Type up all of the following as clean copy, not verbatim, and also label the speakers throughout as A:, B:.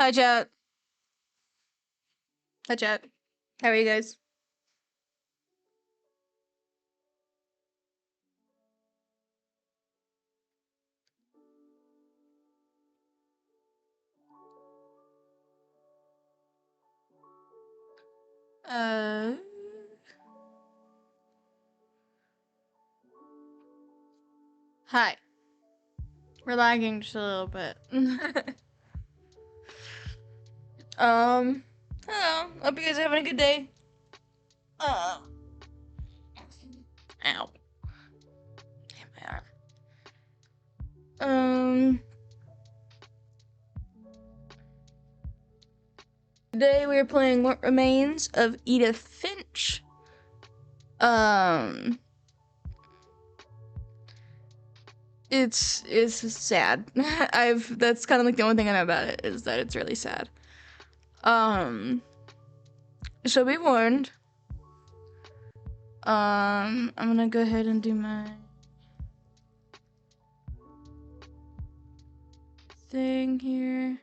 A: Hi, chat. Hi, chat. How are you guys? Hi. We're lagging just a little bit. Hello. Hope you guys are having a good day. Ow. Hit my arm. Today we are playing What Remains of Edith Finch. It's sad. That's kind of like the only thing I know about it is that it's really sad. So be warned. I'm gonna go ahead and do my thing here.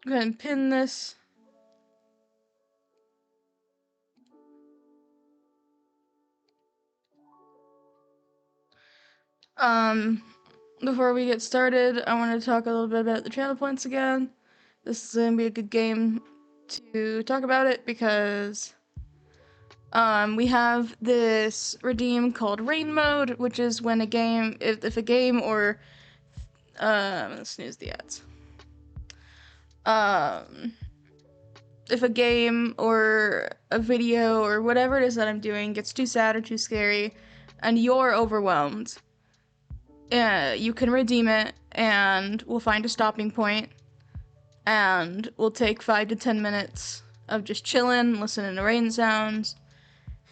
A: Go ahead and pin this. Before we get started, I want to talk a little bit about the channel points again. This is gonna be a good game to talk about it because we have this redeem called rain mode, which is when a game, if a game or let's snooze the ads. If a game or a video or whatever it is that I'm doing gets too sad or too scary, and you're overwhelmed, you can redeem it, and we'll find a stopping point, and we'll take 5 to 10 minutes of just chilling, listening to rain sounds,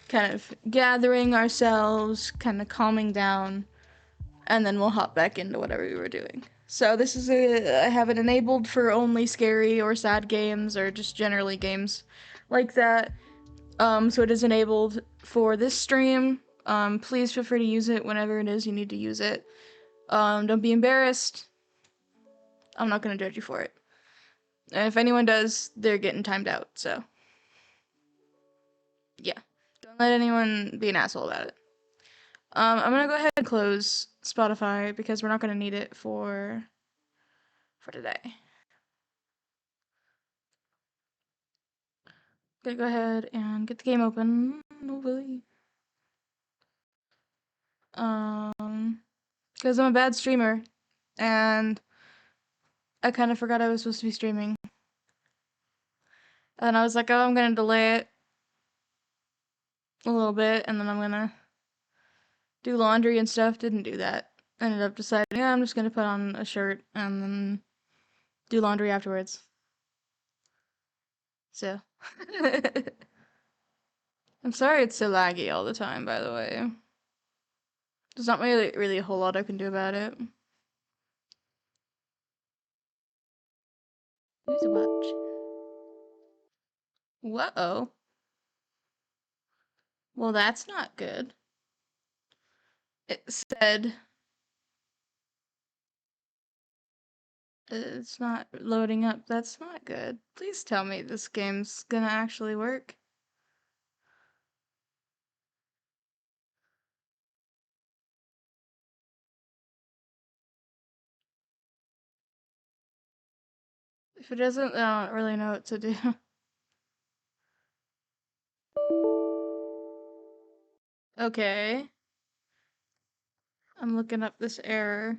A: kind of gathering ourselves, kind of calming down, and then we'll hop back into whatever we were doing. So this is I have it enabled for only scary or sad games, or just generally games like that. So it is enabled for this stream. Please feel free to use it whenever it is you need to use it. Don't be embarrassed. I'm not gonna judge you for it. And if anyone does, they're getting timed out, so. Yeah. Don't let anyone be an asshole about it. I'm gonna go ahead and close Spotify because we're not gonna need it for today. Gonna go ahead and get the game open. Hopefully. Because I'm a bad streamer, and I kind of forgot I was supposed to be streaming. And I was like, oh, I'm gonna delay it a little bit, and then I'm gonna do laundry and stuff. Didn't do that. Ended up deciding, yeah, I'm just gonna put on a shirt and then do laundry afterwards. So. I'm sorry it's so laggy all the time, by the way. There's not really a whole lot I can do about it. Who's a watch? Whoa. Well, that's not good. It said it's not loading up. That's not good. Please tell me this game's gonna actually work. If it doesn't, I don't really know what to do. Okay. I'm looking up this error.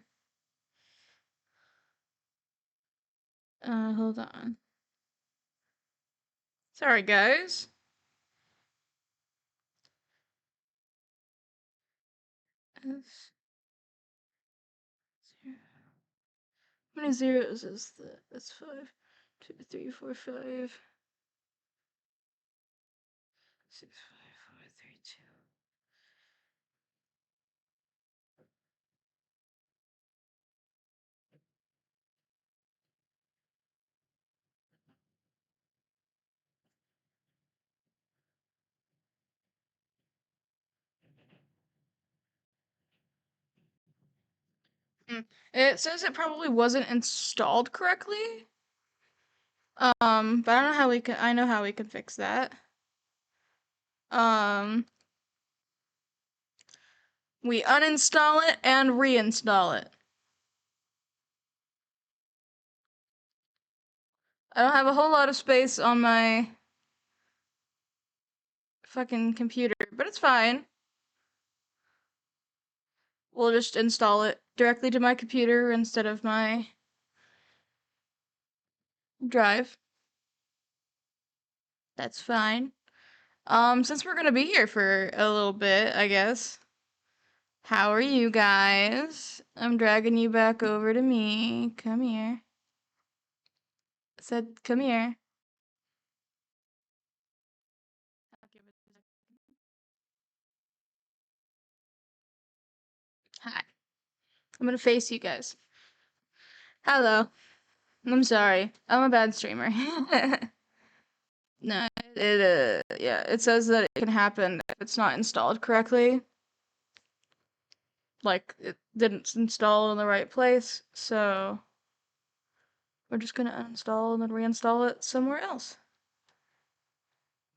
A: Hold on. Sorry, guys. S- zero. How many zeros is that? That's 5, 2, 3, 4, 5, 6, 5, 4, 3, 2. It says it probably wasn't installed correctly. But I don't know how we can. I know how we can fix that. We uninstall it and reinstall it. I don't have a whole lot of space on my fucking computer, but it's fine. We'll just install it directly to my computer instead of my drive. That's fine. Since we're gonna be here for a little bit, I guess. How are you guys? I'm dragging you back over to me. Come here. I said, come here. Hi. I'm gonna face you guys. Hello. I'm sorry. I'm a bad streamer. No, yeah, it says that it can happen if it's not installed correctly. Like, it didn't install in the right place, so we're just gonna uninstall and then reinstall it somewhere else.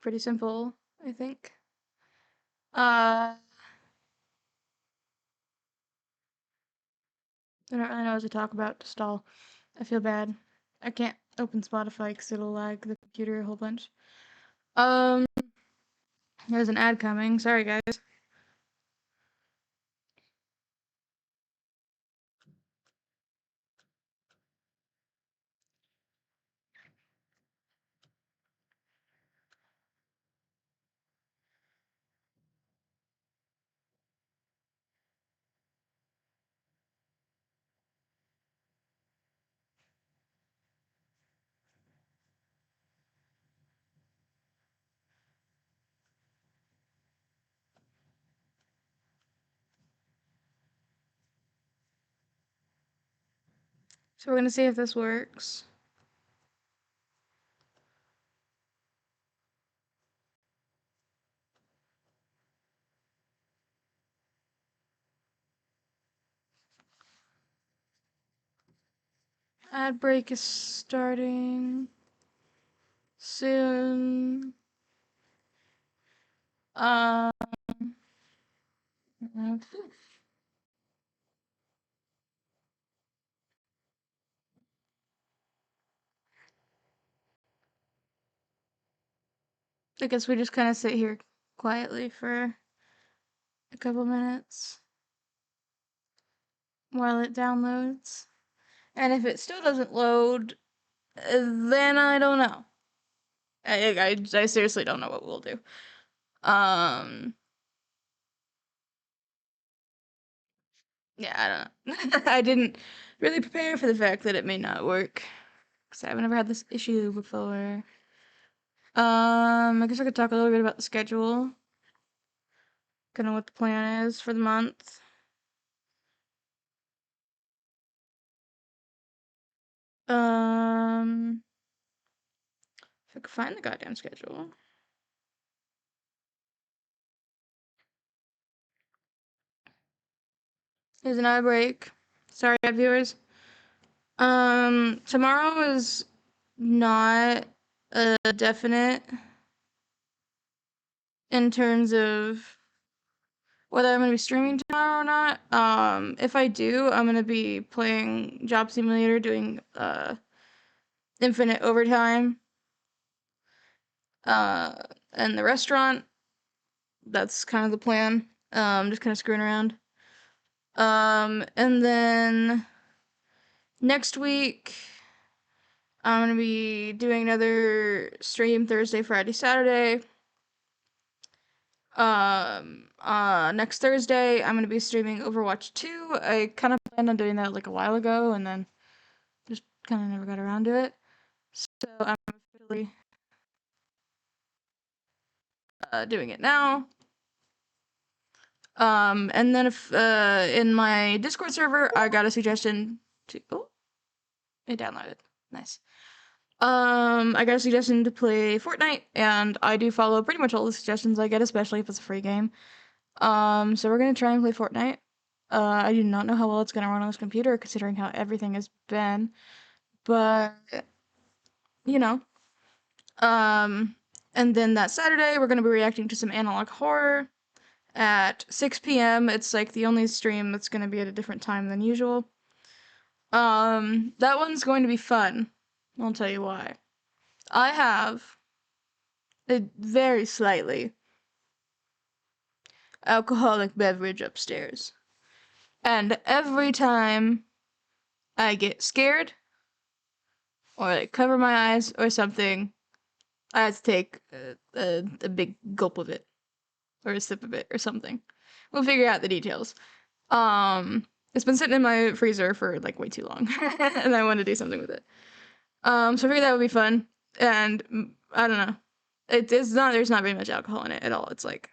A: Pretty simple, I think. I don't really know what to talk about to stall. I feel bad. I can't open Spotify because it'll lag the computer a whole bunch. Um, there's an ad coming. Sorry, guys. So we're gonna see if this works. Ad break is starting soon. I guess we just kind of sit here quietly for a couple minutes while it downloads. And if it still doesn't load, then I don't know. I seriously don't know what we'll do. Yeah, I don't know. I didn't really prepare for the fact that it may not work. Because I've never had this issue before. I guess I could talk a little bit about the schedule. Kind of what the plan is for the month. If I could find the goddamn schedule. Here's another break. Sorry, viewers. Tomorrow is not a definite in terms of whether I'm gonna be streaming tomorrow or not. If I do, I'm gonna be playing Job Simulator, doing infinite overtime. In the restaurant. That's kind of the plan. Just kind of screwing around. And then next week, I'm gonna be doing another stream Thursday, Friday, Saturday. Next Thursday, I'm gonna be streaming Overwatch 2. I kind of planned on doing that like a while ago, and then just kind of never got around to it. So I'm officially doing it now. And then if in my Discord server, I got a suggestion to it downloaded. Nice. I got a suggestion to play Fortnite, and I do follow pretty much all the suggestions I get, especially if it's a free game. So we're gonna try and play Fortnite. I do not know how well it's gonna run on this computer, considering how everything has been, but you know. And then that Saturday, we're gonna be reacting to some analog horror at 6 p.m. It's like the only stream that's gonna be at a different time than usual. That one's going to be fun. I'll tell you why. I have a very slightly alcoholic beverage upstairs. And every time I get scared, or like cover my eyes or something, I have to take a big gulp of it, or a sip of it, or something. We'll figure out the details. It's been sitting in my freezer for like way too long, and I want to do something with it. So I figured that would be fun, and I don't know. It's not. There's not very much alcohol in it at all. It's like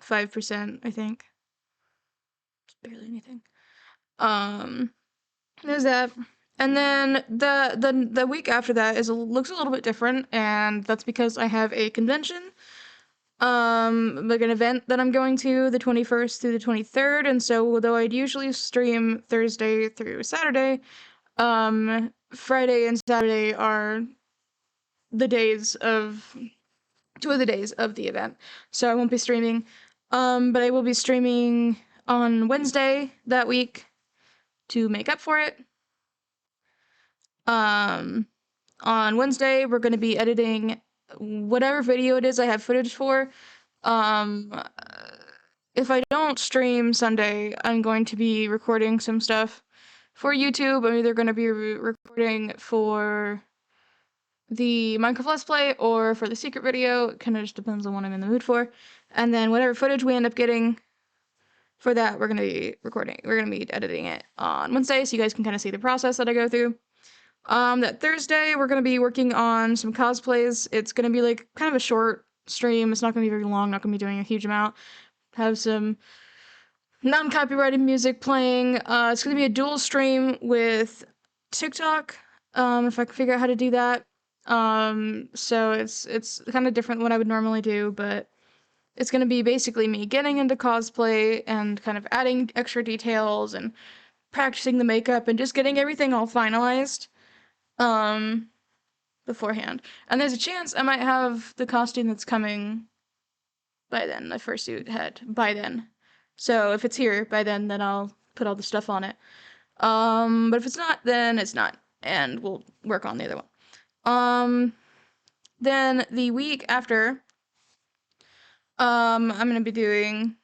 A: 5%, I think. It's barely anything. There's that, And then the week after that looks a little bit different, and that's because I have a convention, like an event that I'm going to the 21st through the 23rd. And so though I'd usually stream Thursday through Saturday, Friday and Saturday are the days of two of the days of the event. So I won't be streaming. But I will be streaming on Wednesday that week to make up for it. On Wednesday, we're going to be editing whatever video it is I have footage for. If I don't stream Sunday, I'm going to be recording some stuff for YouTube. I'm either going to be recording for the Minecraft Let's Play or for the secret video. It kind of just depends on what I'm in the mood for. And then whatever footage we end up getting for that, we're going to be recording. We're going to be editing it on Wednesday, so you guys can kind of see the process that I go through. That Thursday, we're going to be working on some cosplays. It's going to be like kind of a short stream. It's not going to be very long, not going to be doing a huge amount. Have some non-copyrighted music playing. It's going to be a dual stream with TikTok, if I can figure out how to do that. So it's kind of different than what I would normally do, but it's going to be basically me getting into cosplay and kind of adding extra details and practicing the makeup and just getting everything all finalized beforehand. And there's a chance I might have the costume that's coming by then, the fursuit head by then. So if it's here by then I'll put all the stuff on it. But if it's not, then it's not, and we'll work on the other one. Then the week after, I'm gonna be doing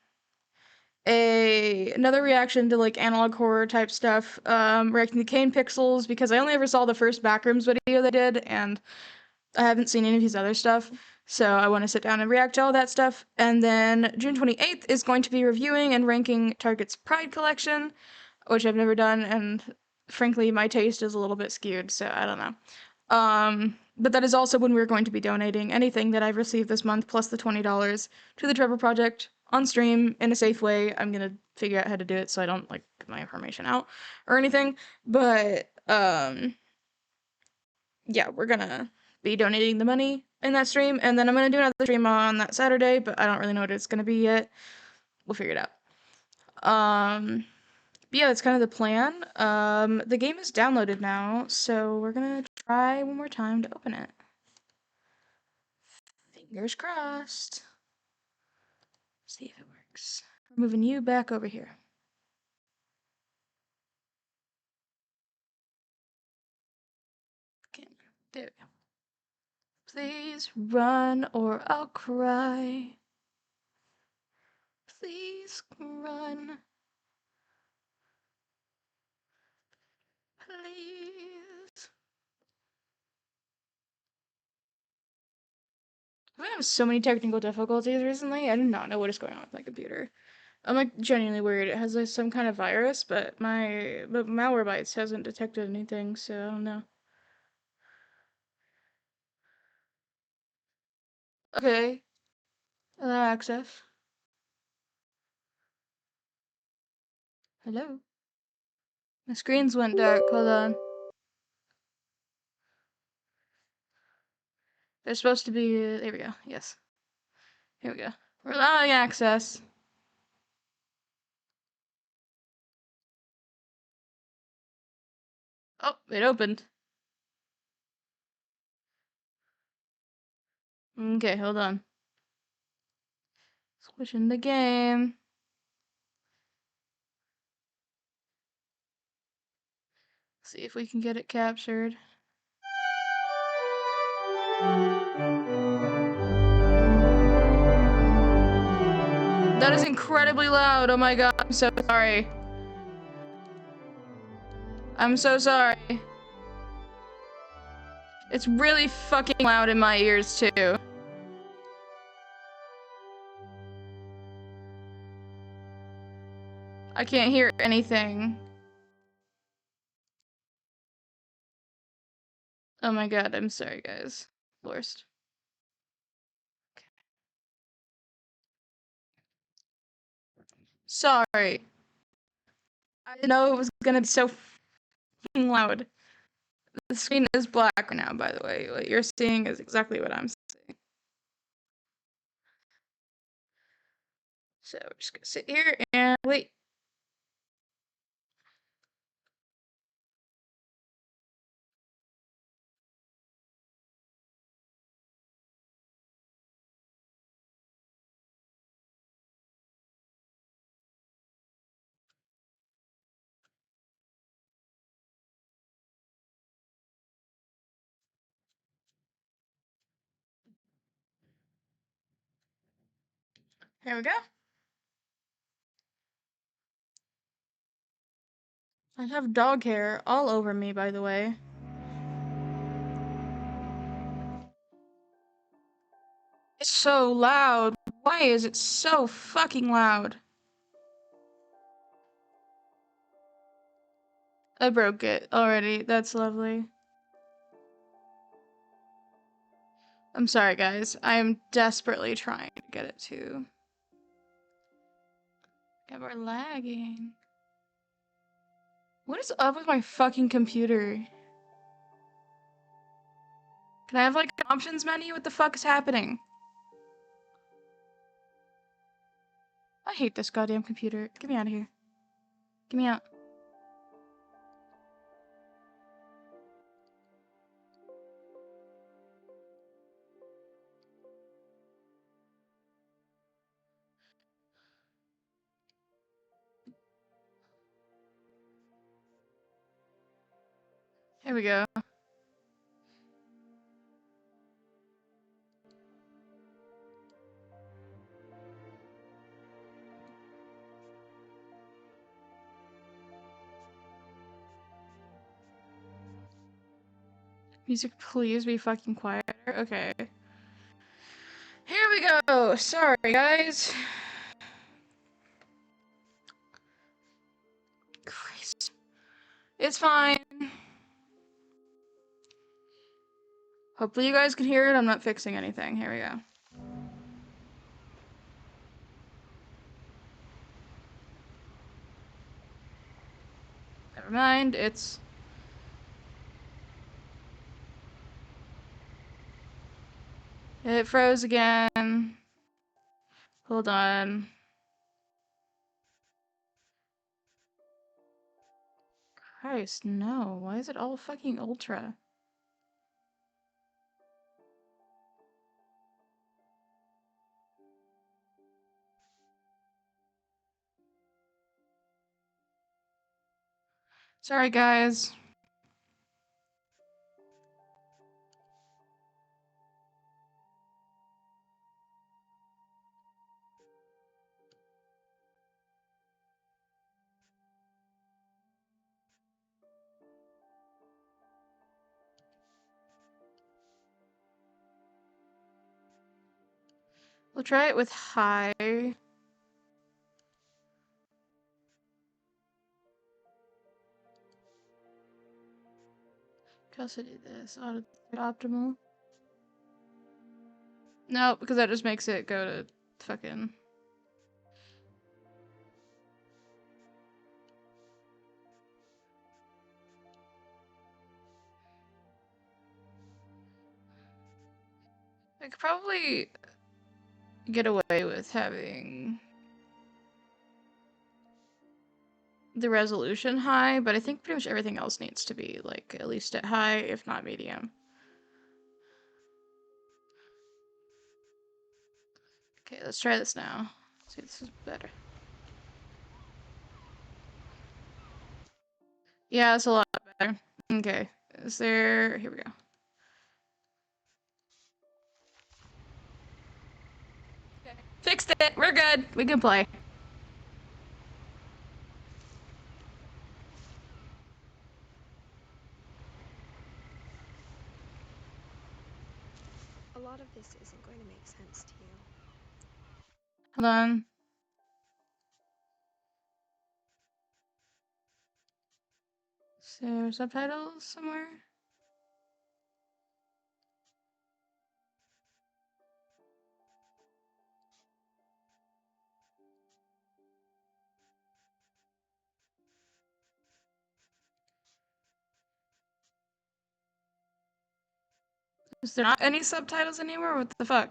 A: another reaction to like analog horror type stuff, reacting to Kane Pixels, because I only ever saw the first Backrooms video they did, and I haven't seen any of his other stuff, so I want to sit down and react to all that stuff. And then June 28th is going to be reviewing and ranking Target's Pride collection, which I've never done, and frankly my taste is a little bit skewed, so I don't know. But that is also when we're going to be donating anything that I've received this month, plus the $20, to the Trevor Project on stream in a safe way. I'm gonna figure out how to do it so I don't like give my information out or anything. But yeah, we're gonna be donating the money in that stream, and then I'm gonna do another stream on that Saturday, but I don't really know what it's gonna be yet. We'll figure it out. But yeah, that's kind of the plan. The game is downloaded now, so we're gonna try one more time to open it. Fingers crossed. See if it works. We're moving you back over here. Okay, there we go. Please run or I'll cry. Please run. Please. I've been having so many technical difficulties recently. I do not know what is going on with my computer. I'm like genuinely worried it has like some kind of virus, but Malwarebytes hasn't detected anything, so I don't know. Okay. Allow access. Hello? My screens went dark. Hold on. They're supposed to be. There we go. Yes. Here we go. We're allowing access. Oh, it opened. Okay, hold on. Switching the game. See if we can get it captured. That is incredibly loud. Oh my god, I'm so sorry. I'm so sorry. It's really fucking loud in my ears too. I can't hear anything. Oh my god, I'm sorry guys. Worst. Okay. Sorry. I didn't know it was gonna be so fucking loud. The screen is black right now, by the way. What you're seeing is exactly what I'm seeing. So we're just gonna sit here and wait. Here we go. I have dog hair all over me, by the way. It's so loud. Why is it so fucking loud? I broke it already. That's lovely. I'm sorry, guys. I am desperately trying to get it to. Yeah, we're lagging. What is up with my fucking computer? Can I have like an options menu? What the fuck is happening? I hate this goddamn computer. Get me out of here. Get me out. Here we go. Music, please be fucking quieter. Okay. Here we go. Sorry, guys. Christ. It's fine. Hopefully you guys can hear it. I'm not fixing anything. Here we go. Never mind. It froze again. Hold on. Christ, no. Why is it all fucking ultra? Sorry, guys. We'll try it with high. Also do this. Optimal. No, because that just makes it go to fucking. I could probably get away with having the resolution high, but I think pretty much everything else needs to be like at least at high, if not medium. Okay, let's try this now. Let's see if this is better. Yeah, it's a lot better. Okay, is there... Here we go. Okay. Fixed it! We're good! We can play.
B: A lot of this isn't going to make sense to you.
A: Hold on. Is there subtitles somewhere? Is there not any subtitles anywhere? What the fuck?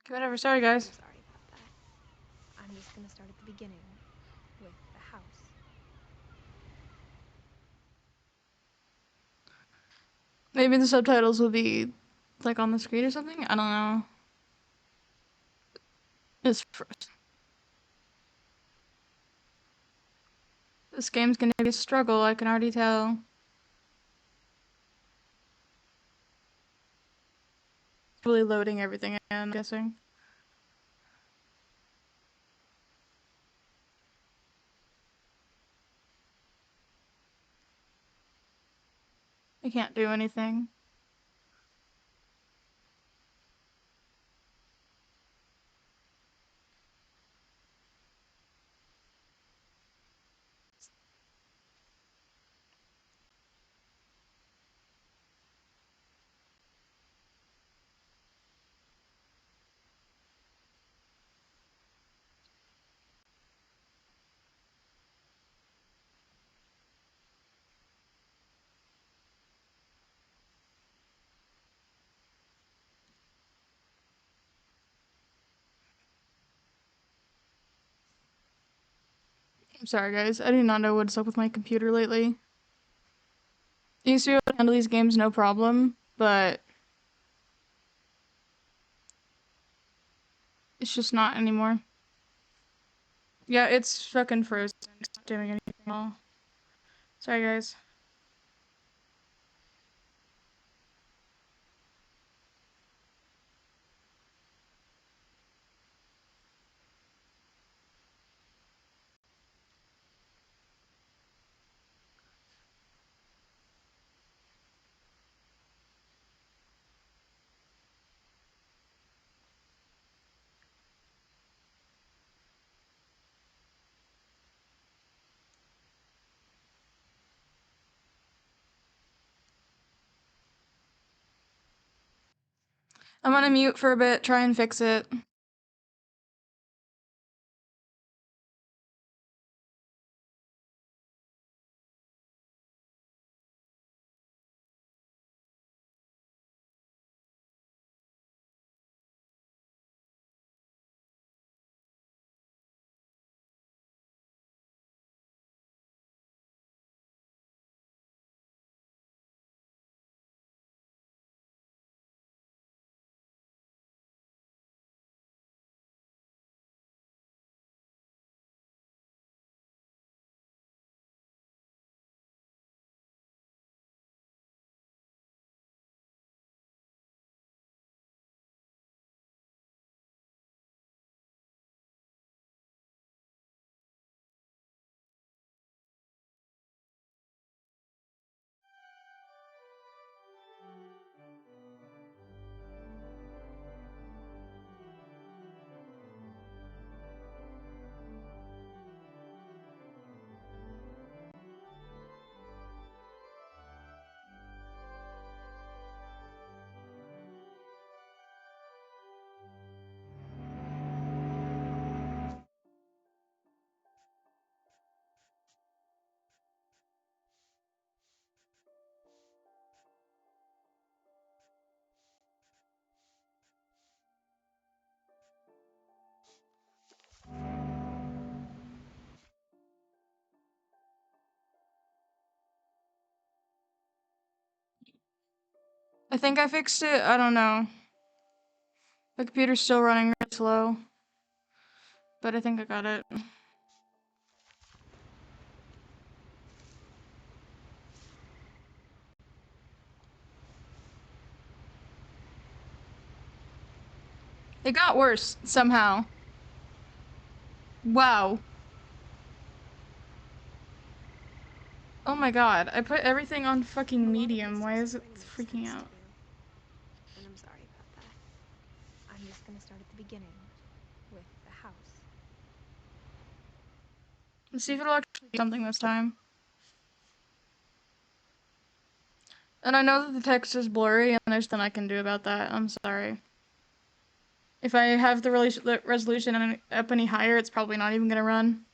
A: Okay, whatever. Sorry, guys.
B: I'm sorry about that. I'm just gonna start at the beginning with the house.
A: Maybe the subtitles will be like on the screen or something? I don't know. It's first. This game's gonna be a struggle, I can already tell. Really loading everything in, I'm guessing. I can't do anything. I'm sorry, guys. I do not know what's up with my computer lately. I used to be able to handle these games no problem, but it's just not anymore. Yeah, it's fucking frozen. It's not doing anything at all. Sorry, guys. I'm gonna mute for a bit, try and fix it. I think I fixed it. I don't know. The computer's still running really slow, but I think I got it. It got worse somehow. Wow. Oh my god, I put everything on fucking medium. Why is it freaking out?
B: And I'm sorry about that. I'm just gonna start at the beginning with the house.
A: Let's see if it'll actually do something this time. And I know that the text is blurry, and there's nothing I can do about that. I'm sorry. If I have the resolution up any higher, it's probably not even gonna run.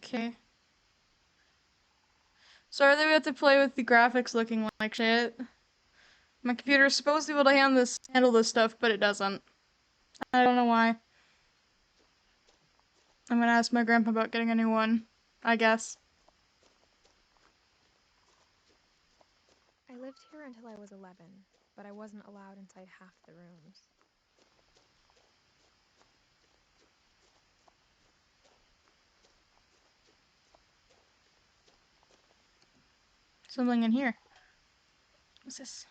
A: Okay. Sorry that we have to play with the graphics looking like shit. My computer is supposed to be able to handle this stuff, but it doesn't. I don't know why. I'm gonna ask my grandpa about getting a new one, I guess.
B: I lived here until I was 11, but I wasn't allowed inside half the rooms.
A: Something in here. What's this?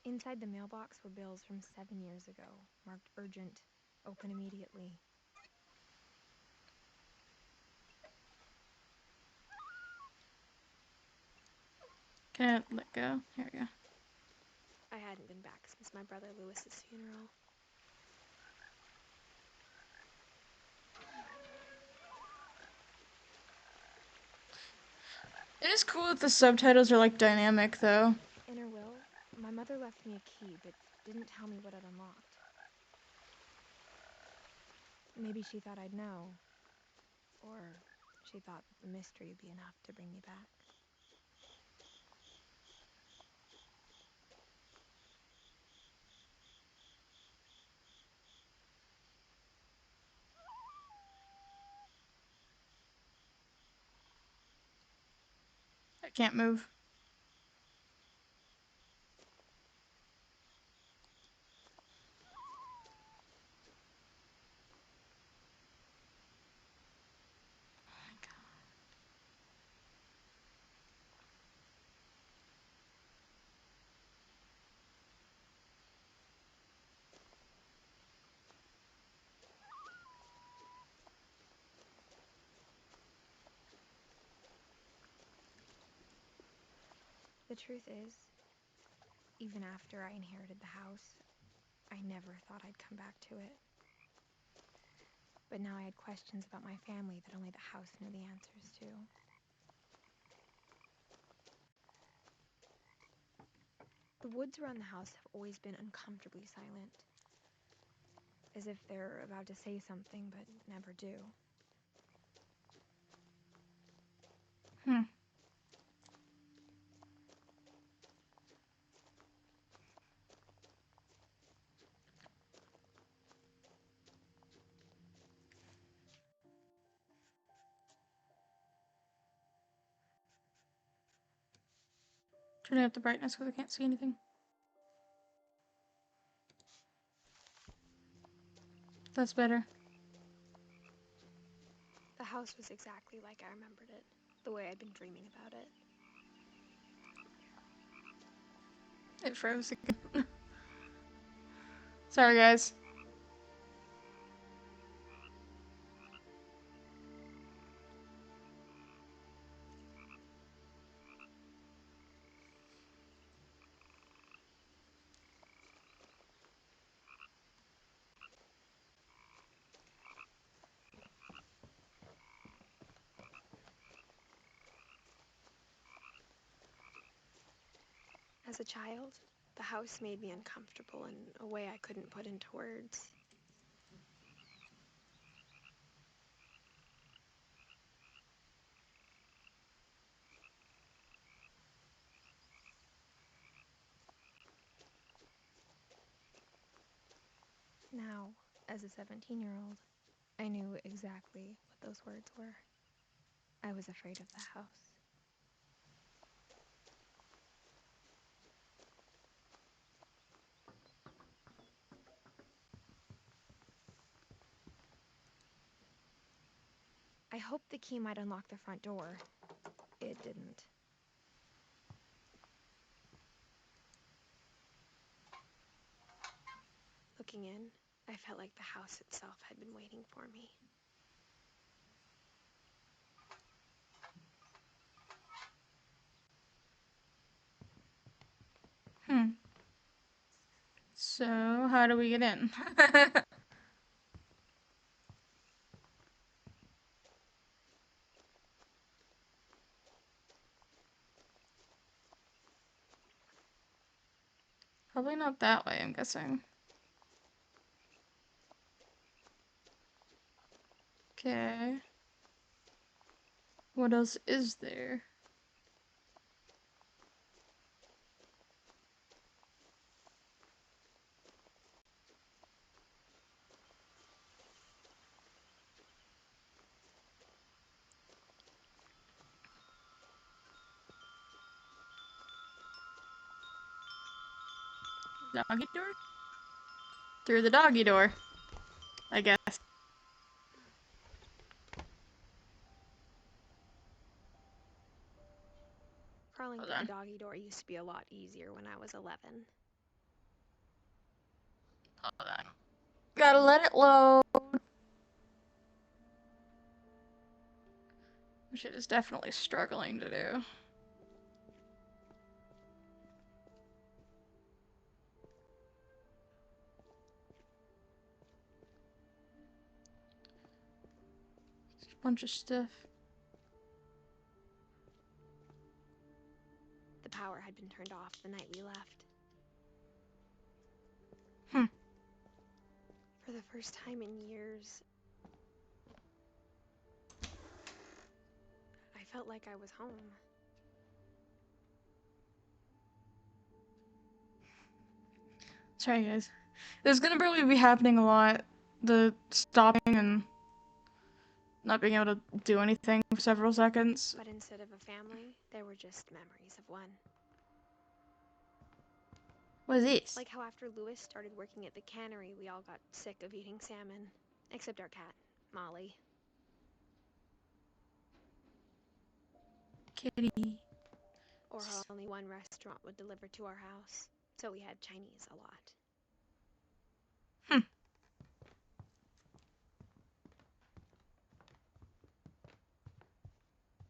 B: Inside the mailbox were bills from 7 years ago, marked urgent, open immediately.
A: Can't let go. Here we go.
B: I hadn't been back since my brother Lewis's funeral.
A: It is cool that the subtitles are like dynamic though.
B: In her will, my mother left me a key, but didn't tell me what it unlocked. Maybe she thought I'd know. Or she thought the mystery would be enough to bring me back.
A: I can't move.
B: The truth is, even after I inherited the house, I never thought I'd come back to it. But now I had questions about my family that only the house knew the answers to. The woods around the house have always been uncomfortably silent, as if they're about to say something but never do.
A: Hmm. Turning up the brightness because I can't see anything. That's better.
B: The house was exactly like I remembered it, the way I'd been dreaming about it.
A: It froze again. Sorry, guys.
B: As a child, the house made me uncomfortable in a way I couldn't put into words. Now, as a 17-year-old, I knew exactly what those words were. I was afraid of the house. I hoped the key might unlock the front door. It didn't. Walking in, I felt like the house itself had been waiting for me.
A: So, how do we get in? Probably not that way, I'm guessing. Okay. What else is there? Doggy door? Through the doggy door, I guess.
B: Crawling
A: Hold
B: through
A: on.
B: the doggy door used to be a lot easier when I was 11.
A: Hold on. Gotta let it load. Which it is definitely struggling to do. Just a bunch of stuff.
B: The power had been turned off the night we left. For the first time in years, I felt like I was home.
A: Sorry, guys. This is gonna probably be happening a lot. The stopping and not being able to do anything for several seconds.
B: But instead of a family, there were just memories of one.
A: What is this?
B: Like how after Lewis started working at the cannery, we all got sick of eating salmon. Except our cat, Molly.
A: Kitty.
B: Or how only one restaurant would deliver to our house. So we had Chinese a lot.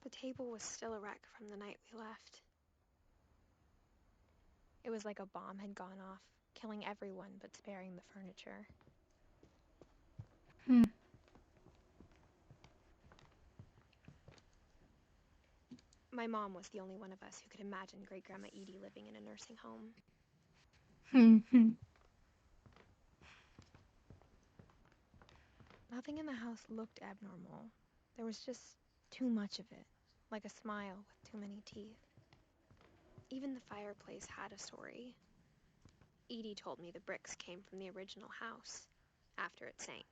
B: The table was still a wreck from the night we left. It was like a bomb had gone off, killing everyone but sparing the furniture. My mom was the only one of us who could imagine Great Grandma Edie living in a nursing home. Nothing in the house looked abnormal. There was just too much of it, like a smile with too many teeth. Even the fireplace had a story. Edie told me the bricks came from the original house, after it sank.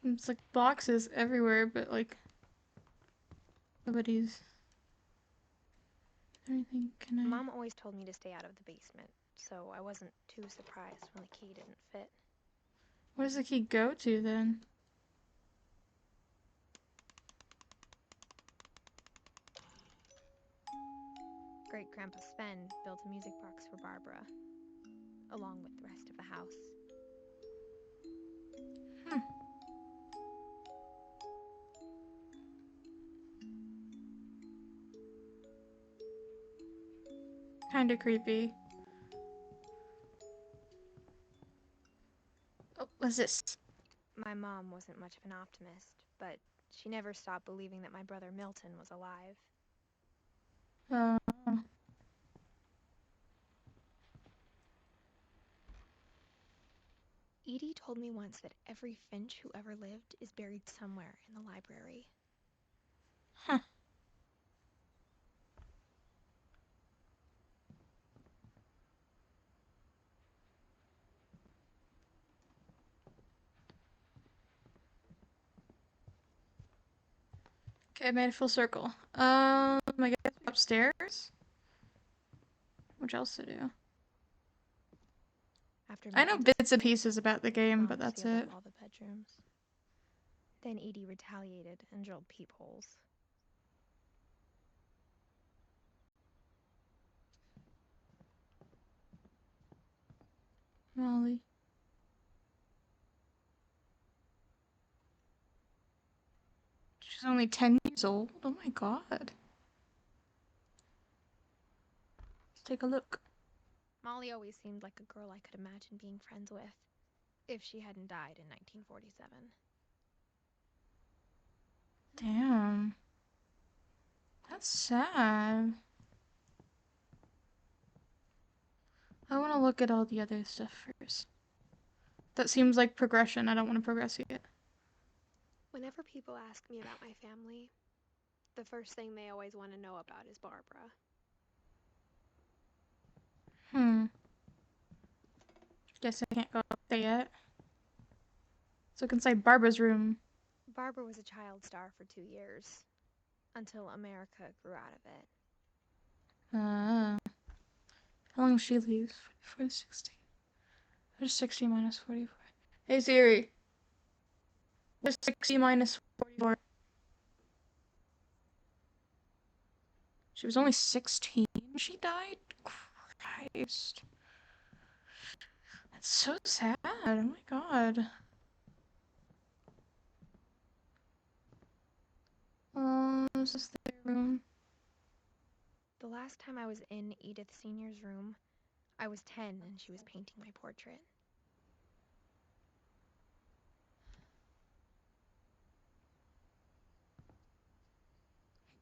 A: It's like boxes everywhere, but like nobody's. Anything can I?
B: Mom always told me to stay out of the basement, so I wasn't too surprised when the key didn't fit.
A: Where does the key go to then?
B: Great Grandpa Sven built a music box for Barbara, along with the rest of the house.
A: Kinda creepy. Oh, what's this?
B: My mom wasn't much of an optimist, but she never stopped believing that my brother Milton was alive.
A: Uh,
B: Edie told me once that every Finch who ever lived is buried somewhere in the library.
A: Okay, I made a full circle. I guess upstairs? What else to do?
B: After
A: I know
B: Milton
A: bits and
B: disappeared,
A: pieces about the game,
B: Mom
A: but that's
B: sealed
A: it.
B: up all the bedrooms. Then Edie retaliated and drilled peepholes.
A: Molly. She's only 10 years old. Oh my god. Let's take a look.
B: Molly always seemed like a girl I could imagine being friends with, if she hadn't died in 1947.
A: Damn. That's sad. I want to look at all the other stuff first. That seems like progression. I don't want to progress yet.
B: Whenever people ask me about my family, the first thing they always want to know about is Barbara.
A: Guess I can't go up there yet. Let's look inside Barbara's room.
B: Barbara was a child star for 2 years, until America grew out of it.
A: How long does she leave? 44 to 60. There's 60 minus 44. Hey Siri. There's 60 minus 44. She was only 16 when she died? Christ. That's so sad. Oh my god. This is their room.
B: The last time I was in Edith Sr.'s room, I was 10 and she was painting my portrait.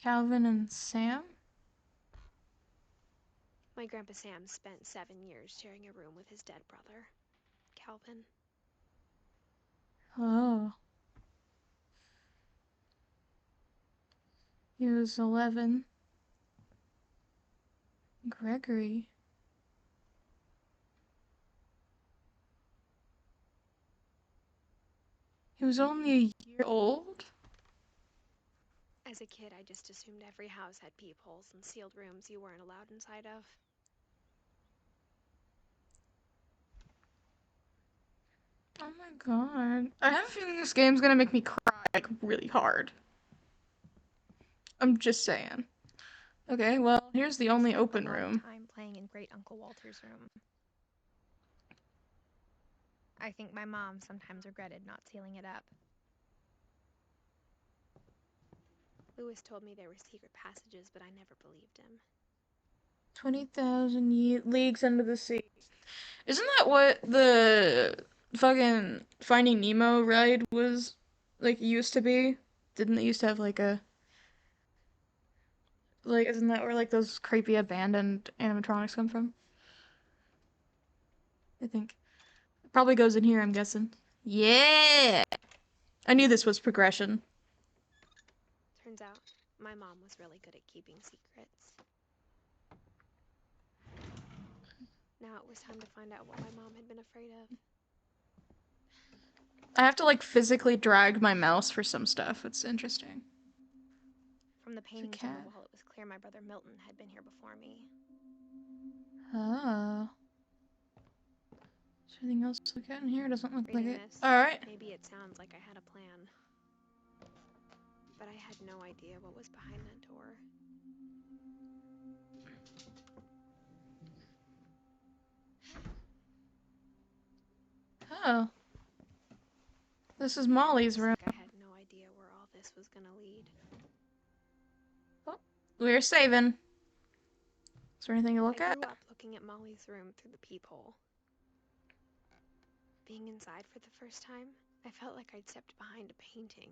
A: Calvin and Sam?
B: My Grandpa Sam spent 7 years sharing a room with his dead brother, Calvin.
A: Oh. He was 11. Gregory. He was only a year old?
B: As a kid, I just assumed every house had peepholes and sealed rooms you weren't allowed inside of.
A: Oh my god. I have a feeling this game's gonna make me cry, like, really hard. I'm just saying. Okay, well, here's the only open
B: I spent a lot
A: room.
B: of time playing in Great Uncle Walter's room. I think my mom sometimes regretted not sealing it up. Lewis told me there were secret passages, but I never believed him.
A: 20,000 leagues under the sea. Isn't that what the fucking Finding Nemo ride was, like, used to be? Didn't it used to have, like, a... Like, isn't that where, like, those creepy abandoned animatronics come from? I think. It probably goes in here, I'm guessing. Yeah! I knew this was progression.
B: Turns out, my mom was really good at keeping secrets. Now it was time to find out what my mom had been afraid of.
A: I have to, like, physically drag my mouse for some stuff. It's interesting.
B: From the paintings on the wall, it was clear my brother Milton had been here before me.
A: Oh. Is there anything else to look at in here? Doesn't look like
B: Reading
A: it.
B: this,
A: Alright.
B: maybe it sounds like I had a plan. But I had no idea what was behind that door.
A: Oh. This is Molly's room.
B: Like I had no idea where all this was gonna lead.
A: Oh, we're saving. Is there anything to look
B: I
A: at?
B: grew up looking at Molly's room through the peephole. Being inside for the first time, I felt like I'd stepped behind a painting.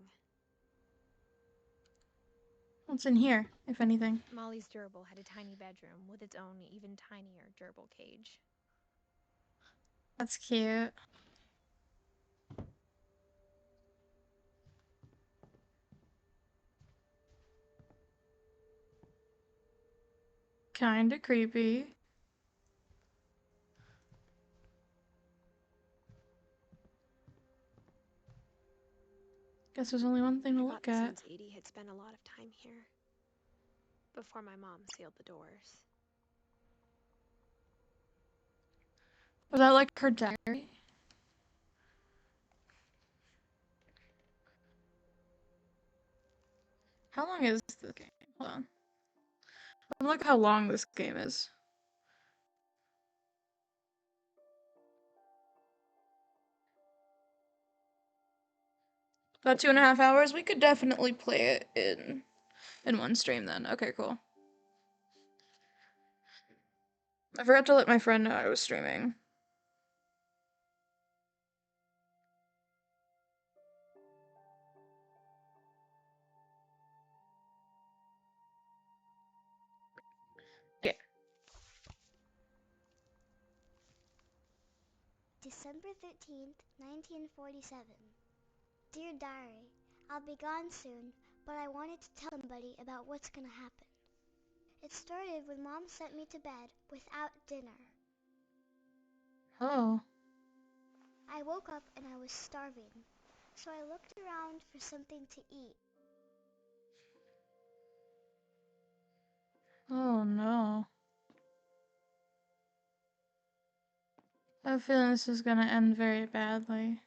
A: What's in here, if anything?
B: Molly's gerbil had a tiny bedroom with its own even tinier gerbil cage.
A: That's cute. Kinda creepy. Guess there's only one thing to
B: I got
A: look
B: the
A: at.
B: sense Edie had spent a lot of time here before my mom sealed the doors.
A: Was that like her diary? How long is this game? Hold on. Look how long this game is. About 2.5 hours? We could definitely play it in one stream then. Okay, cool. I forgot to let my friend know I was streaming. Yeah.
C: December 13th, 1947. Dear Diary, I'll be gone soon, but I wanted to tell somebody about what's gonna happen. It started when Mom sent me to bed without dinner.
A: Oh.
C: I woke up and I was starving, so I looked around for something to eat.
A: Oh no. I have a feeling this is gonna end very badly.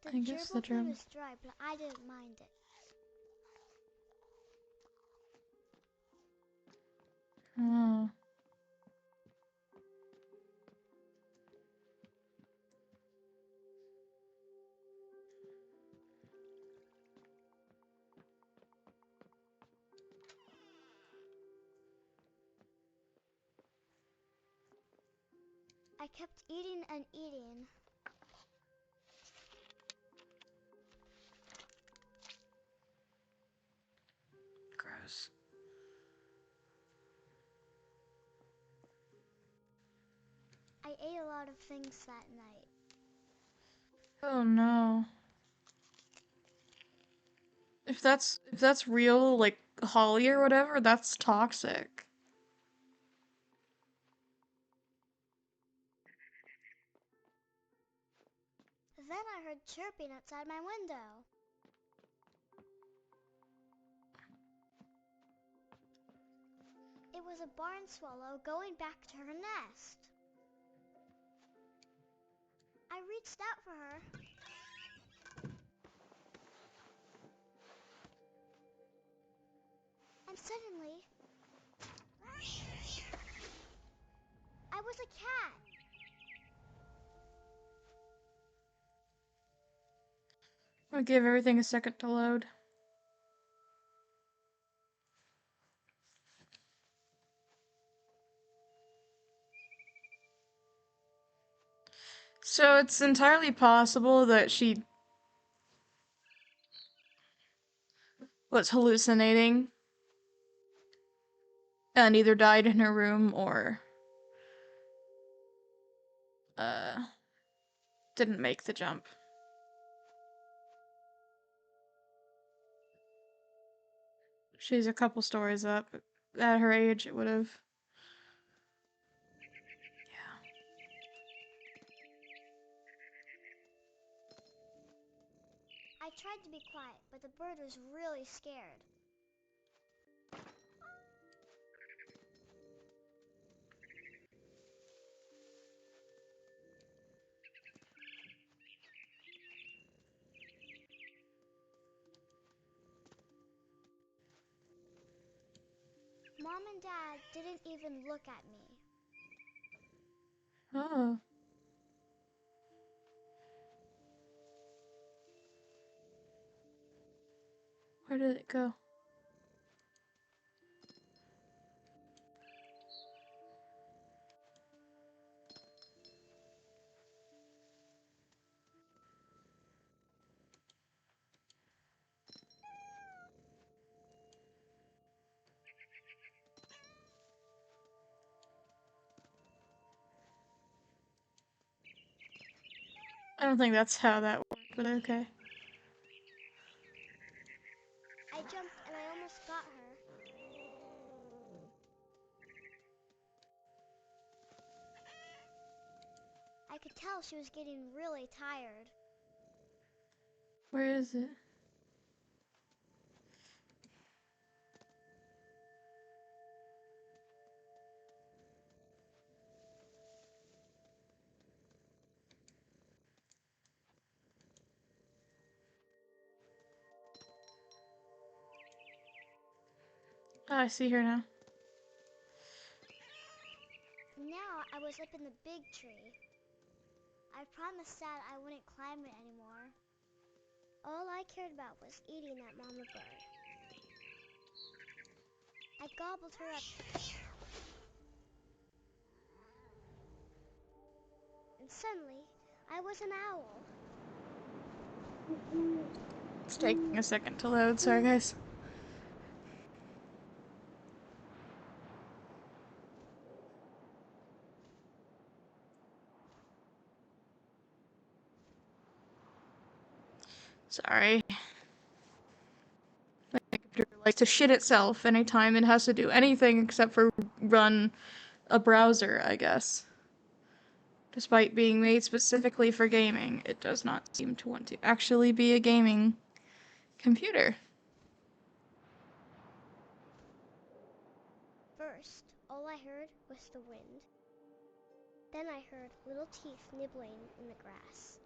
C: The
A: I guess the
C: gerbil food
A: gerbil.
C: was dry, but I didn't mind it.
A: Oh.
C: I kept eating and eating.
A: Gross.
C: I ate a lot of things that night.
A: Oh no. If that's real, like Holly or whatever, that's toxic.
C: Then I heard chirping outside my window. It was a barn swallow going back to her nest. I reached out for her. And suddenly, I was a cat.
A: I'll give everything a second to load. So it's entirely possible that she was hallucinating and either died in her room or uh didn't make the jump. She's a couple stories up. At her age, it would have. Yeah.
C: I tried to be quiet, but the bird was really scared. Mom and Dad didn't even look at me.
A: Oh. Where did it go? I don't think that's how that worked, but okay.
C: I jumped and I almost got her. I could tell she was getting really tired.
A: Where is it? Oh, I see her now.
C: Now I was up in the big tree. I promised Dad I wouldn't climb it anymore. All I cared about was eating that mama bird. I gobbled her up. And suddenly, I was an owl.
A: It's taking a second to load, sorry guys. Sorry. My computer likes to shit itself anytime it has to do anything except for run a browser, I guess. Despite being made specifically for gaming, it does not seem to want to actually be a gaming computer.
C: First, all I heard was the wind. Then I heard little teeth nibbling in the grass.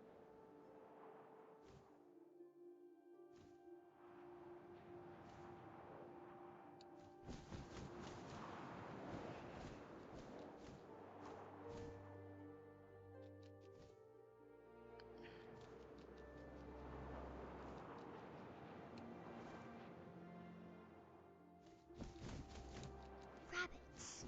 C: Rabbits.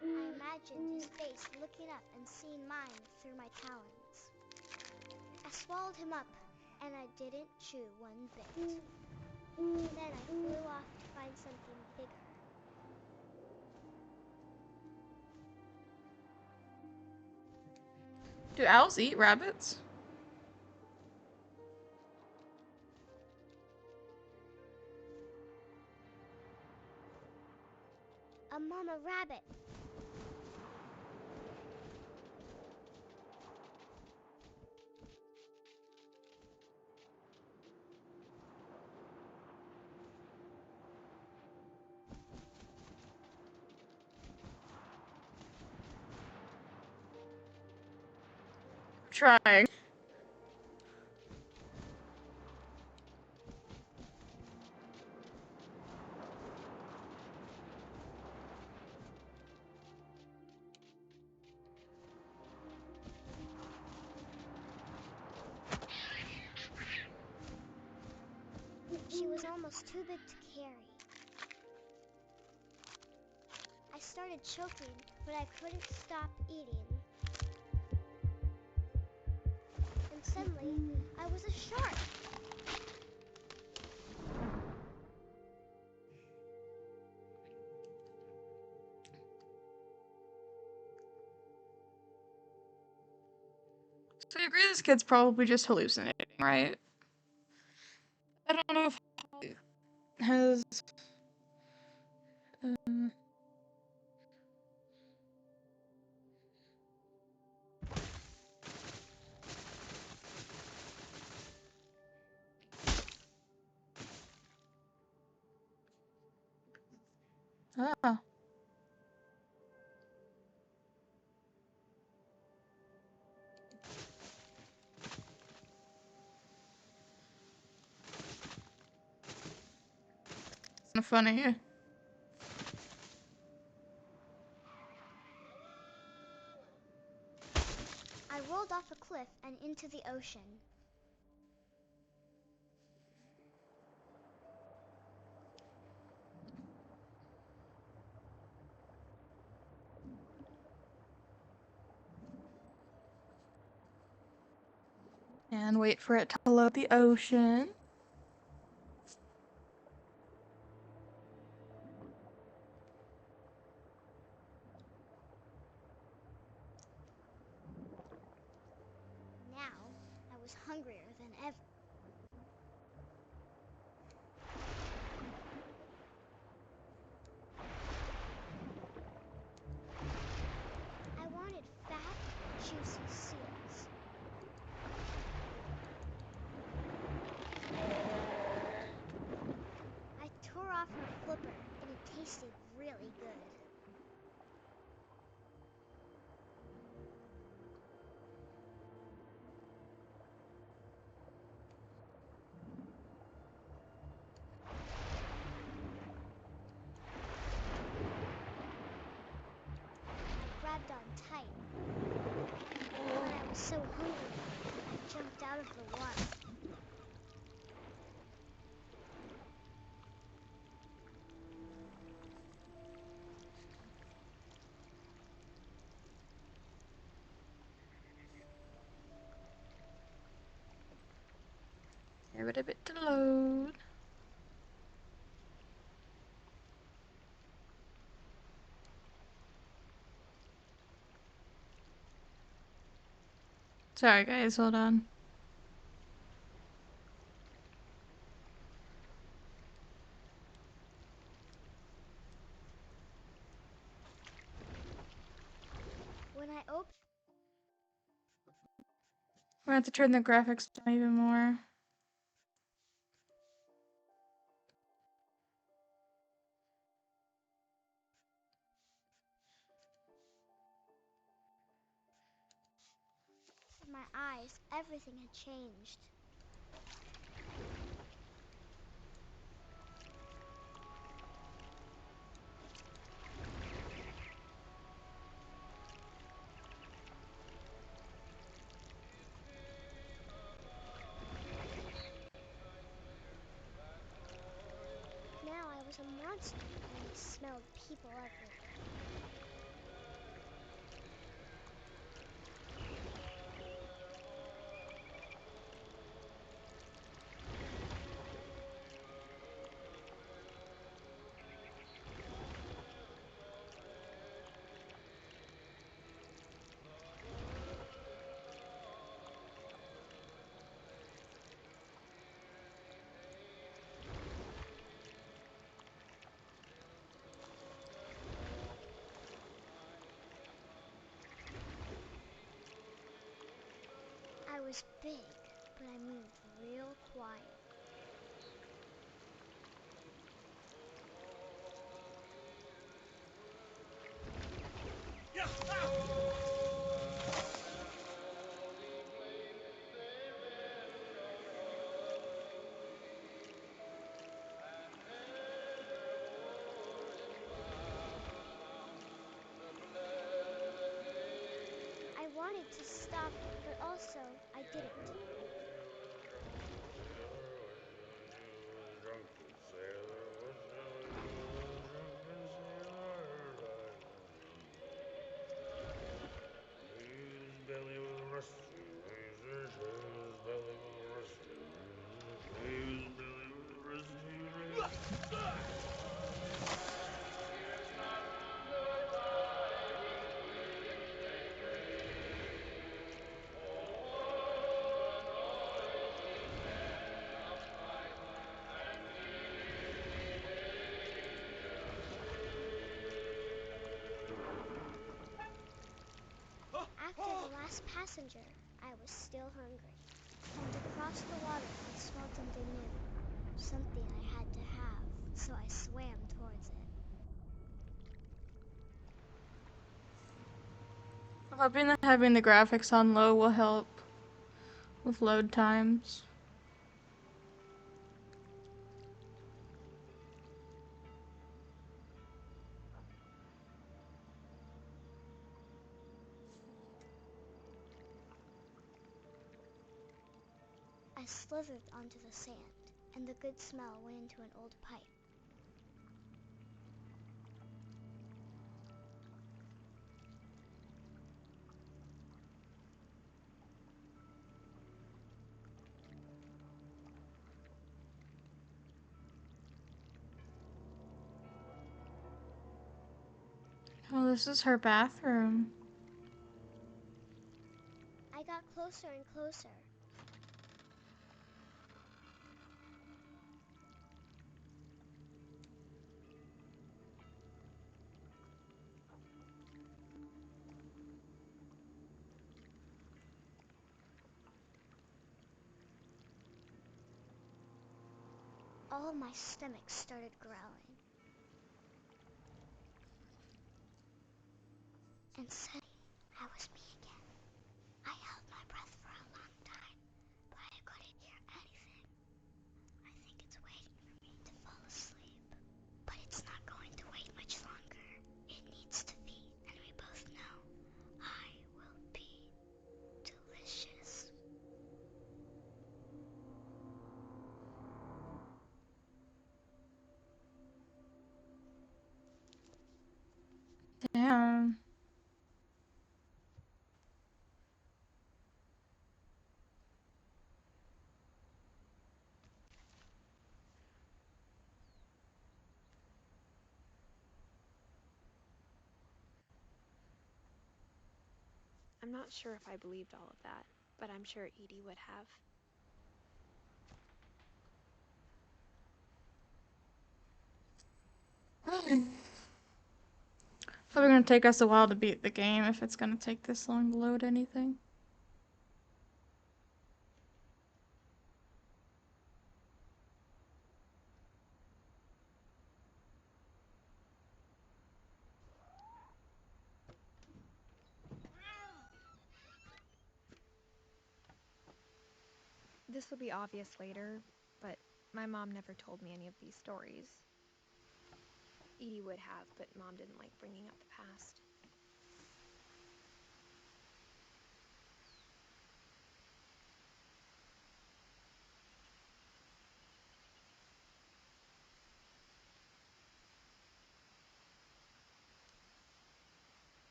C: I imagined his face looking up and seeing mine through my talons. I swallowed him up, and I didn't chew one bit. Then I flew off to find something bigger.
A: Do owls eat rabbits?
C: A mama rabbit.
A: Trying.
C: She was almost too big to carry. I started choking, but I couldn't stop eating. And suddenly, I was a shark.
A: So you agree this kid's probably just hallucinating, right? I don't know if it has... Ah. It's not funny.
C: I rolled off a cliff and into the ocean.
A: And wait for it to load the ocean.
C: Now, I was hungrier than ever. I wanted fat, juicy seals. I tore off her flipper, and it tasted really good.
A: Give it a bit to load. Sorry guys, hold on.
C: When I open
A: We're gonna have to turn the graphics down even more.
C: my eyes, everything had changed. Now I was a monster and smelled people everywhere. I was big, but I moved real quiet. I wanted to stop, but also I didn't. After the last passenger, I was still hungry. And across the water, I smelled something new. Something I had to have, so I swam towards it.
A: I'm hoping that having the graphics on low will help with load times.
C: I slithered onto the sand, and the good smell went into an old pipe.
A: Oh, this is her bathroom.
C: I got closer and closer. All my stomach started growling. And suddenly, I was me again. I held my breath for a long time, but I couldn't hear anything. I think it's waiting for me to fall asleep. But it's not going to wait much longer. It needs to feed, and we both know I will be delicious.
A: Damn.
B: I'm not sure if I believed all of that, but I'm sure Edie would have.
A: It's probably gonna take us a while to beat the game if it's gonna take this long to load anything.
B: This will be obvious later, but my mom never told me any of these stories. Edie would have, but Mom didn't like bringing up the past.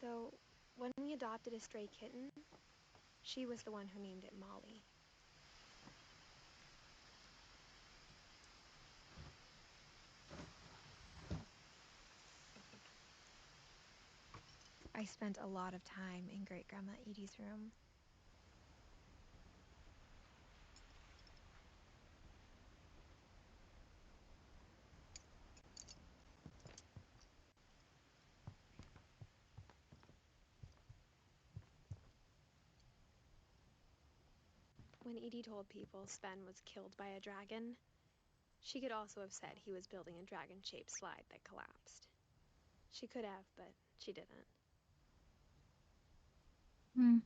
B: Though, when we adopted a stray kitten, she was the one who named it Molly. I spent a lot of time in Great-Grandma Edie's room. When Edie told people Sven was killed by a dragon, she could also have said he was building a dragon-shaped slide that collapsed. She could have, but she didn't.
A: Hmm.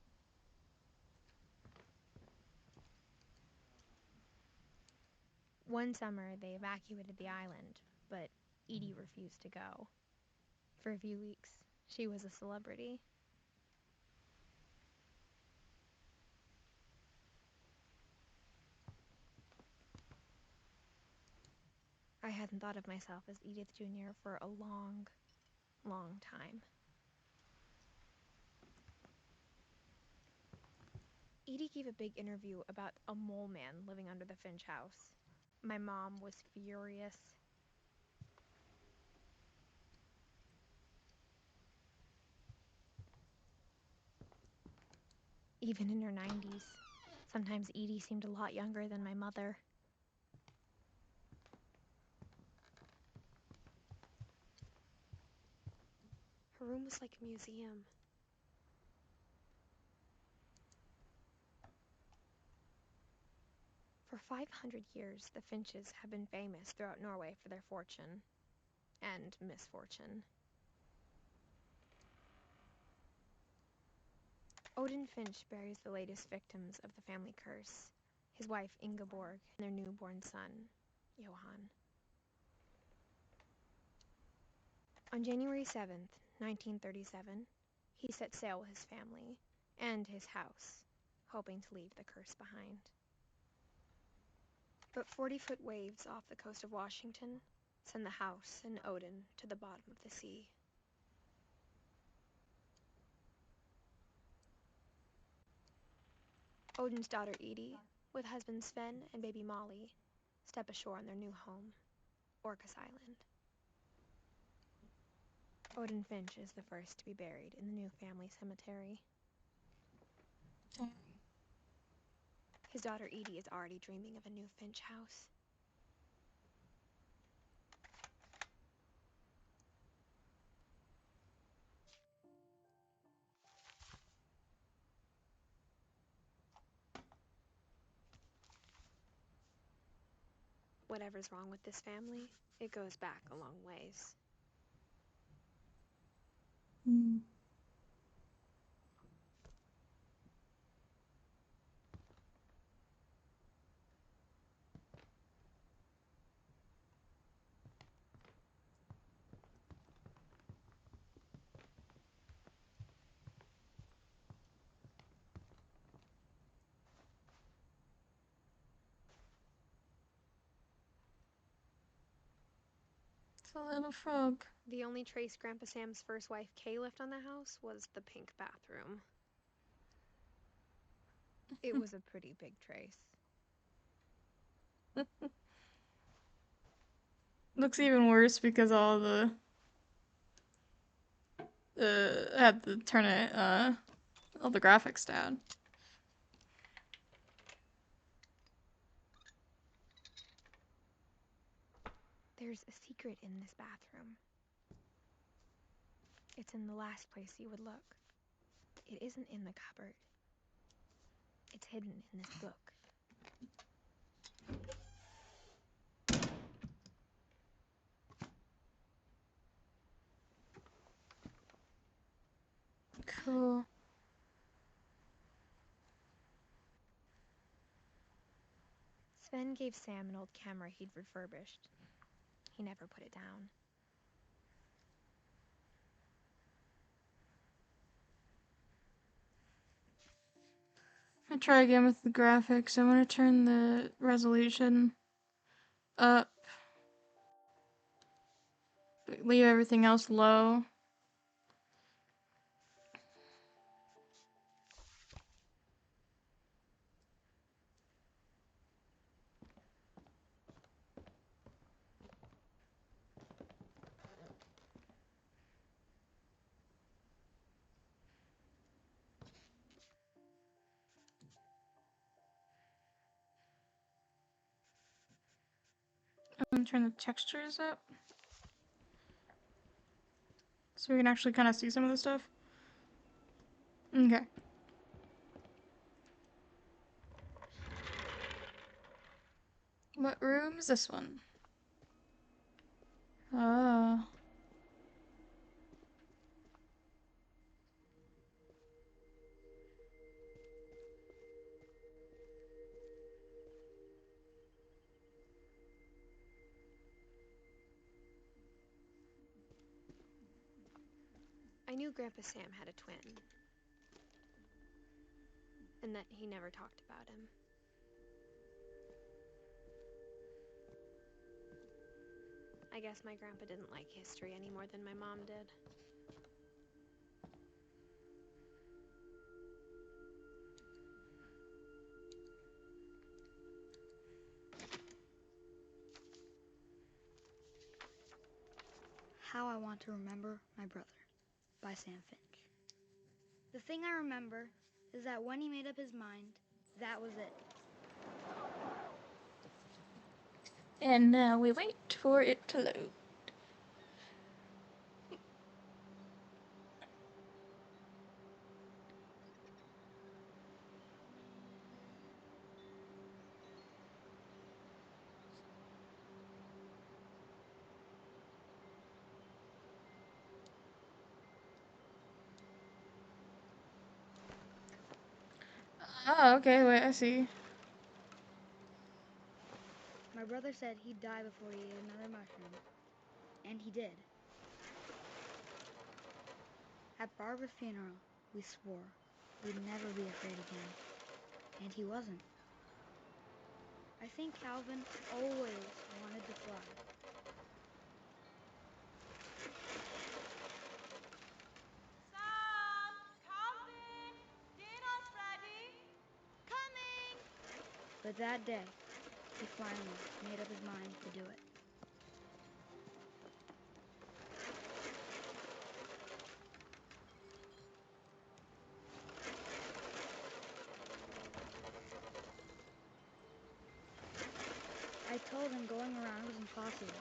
B: One summer, they evacuated the island, but Edie refused to go. For a few weeks, she was a celebrity. I hadn't thought of myself as Edith Jr. for a long, long time. Edie gave a big interview about a mole man living under the Finch house. My mom was furious. Even in her 90s, sometimes Edie seemed a lot younger than my mother. Her room was like a museum. For 500 years, the Finches have been famous throughout Norway for their fortune and misfortune. Odin Finch buries the latest victims of the family curse, his wife Ingeborg and their newborn son, Johan. On January 7th, 1937, he set sail with his family and his house, hoping to leave the curse behind. But 40-foot waves off the coast of Washington send the house and Odin to the bottom of the sea. Odin's daughter Edie, with husband Sven and baby Molly, step ashore on their new home, Orcas Island. Odin Finch is the first to be buried in the new family cemetery. His daughter Edie is already dreaming of a new Finch house. Whatever's wrong with this family, it goes back a long ways.
A: Hmm. It's a little frog.
B: The only trace Grandpa Sam's first wife Kay left on the house was the pink bathroom. It was a pretty big trace.
A: Looks even worse because all the I had to turn it all the graphics down.
B: There's a secret in this bathroom. It's in the last place you would look. It isn't in the cupboard. It's hidden in this book.
A: Cool.
B: Sven gave Sam an old camera he'd refurbished. He never put it down.
A: I'll try again with the graphics. I'm gonna turn the resolution up. Leave everything else low. I'm gonna turn the textures up so we can actually kind of see some of the stuff. Okay. What room is this one? Oh.
B: I knew Grandpa Sam had a twin, and that he never talked about him. I guess my grandpa didn't like history any more than my mom did.
D: How I Want to Remember My Brother by Sam Finch. The thing I remember is that when he made up his mind, that was it.
A: And now we wait for it to load. Oh, okay, wait, I see.
D: My brother said he'd die before he ate another mushroom. And he did. At Barbara's funeral, we swore we'd never be afraid again. And he wasn't. I think Calvin always wanted to fly.
E: Sam! Calvin! Dinner's ready! Coming!
D: But that day, he finally made up his mind to do it. I told him going around was impossible.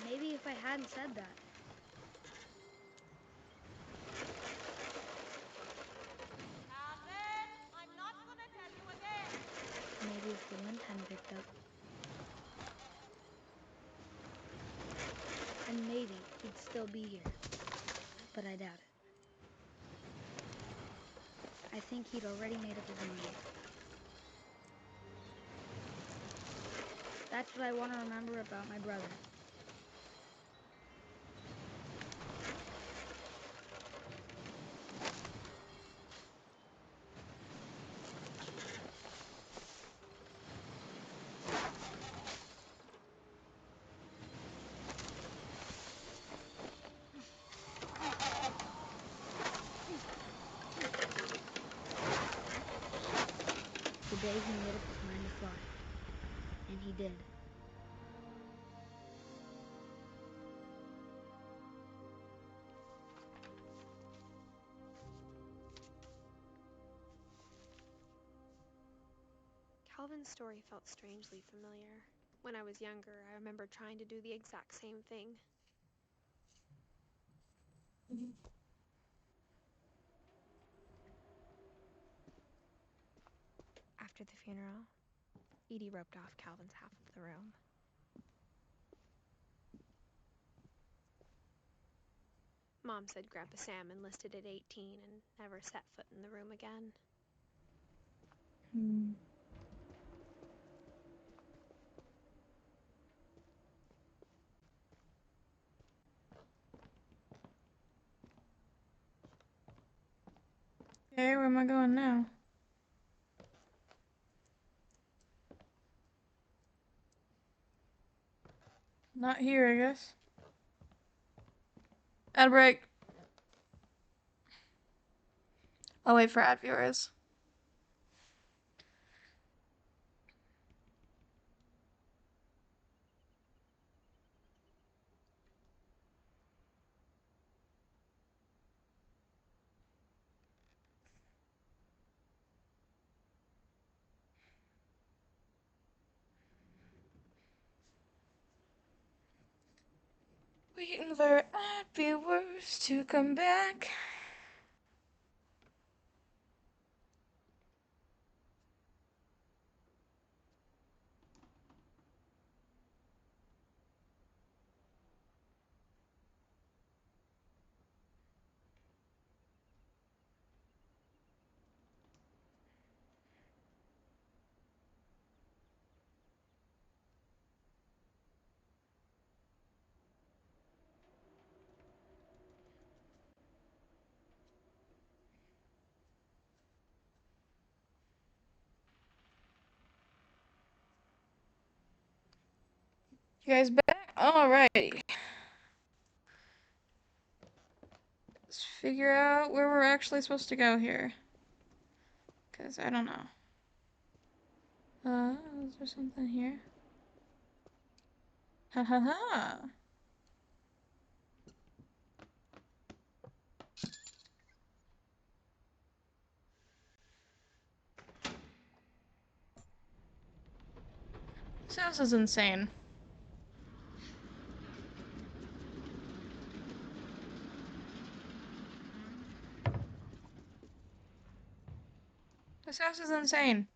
D: Maybe if I hadn't said that,
E: Calvin! I'm not gonna tell you again!
D: maybe if the wind hadn't picked up, and maybe he'd still be here. But I doubt it. I think he'd already made up his mind. That's what I want to remember about my brother. The day he made up his mind to fly. And he did.
F: Calvin's story felt strangely familiar. When I was younger, I remember trying to do the exact same thing.
B: After the funeral, Edie roped off Calvin's half of the room.
F: Mom said Grandpa Sam enlisted at 18 and never set foot in the room again.
A: Okay, where am I going now? Not here, I guess. Ad break. I'll wait for ad viewers. Waiting for ad viewers to come back. You guys back? Alrighty. Let's figure out where we're actually supposed to go here. Because I don't know. Is there something here? Ha ha ha. This house is insane. This house is insane.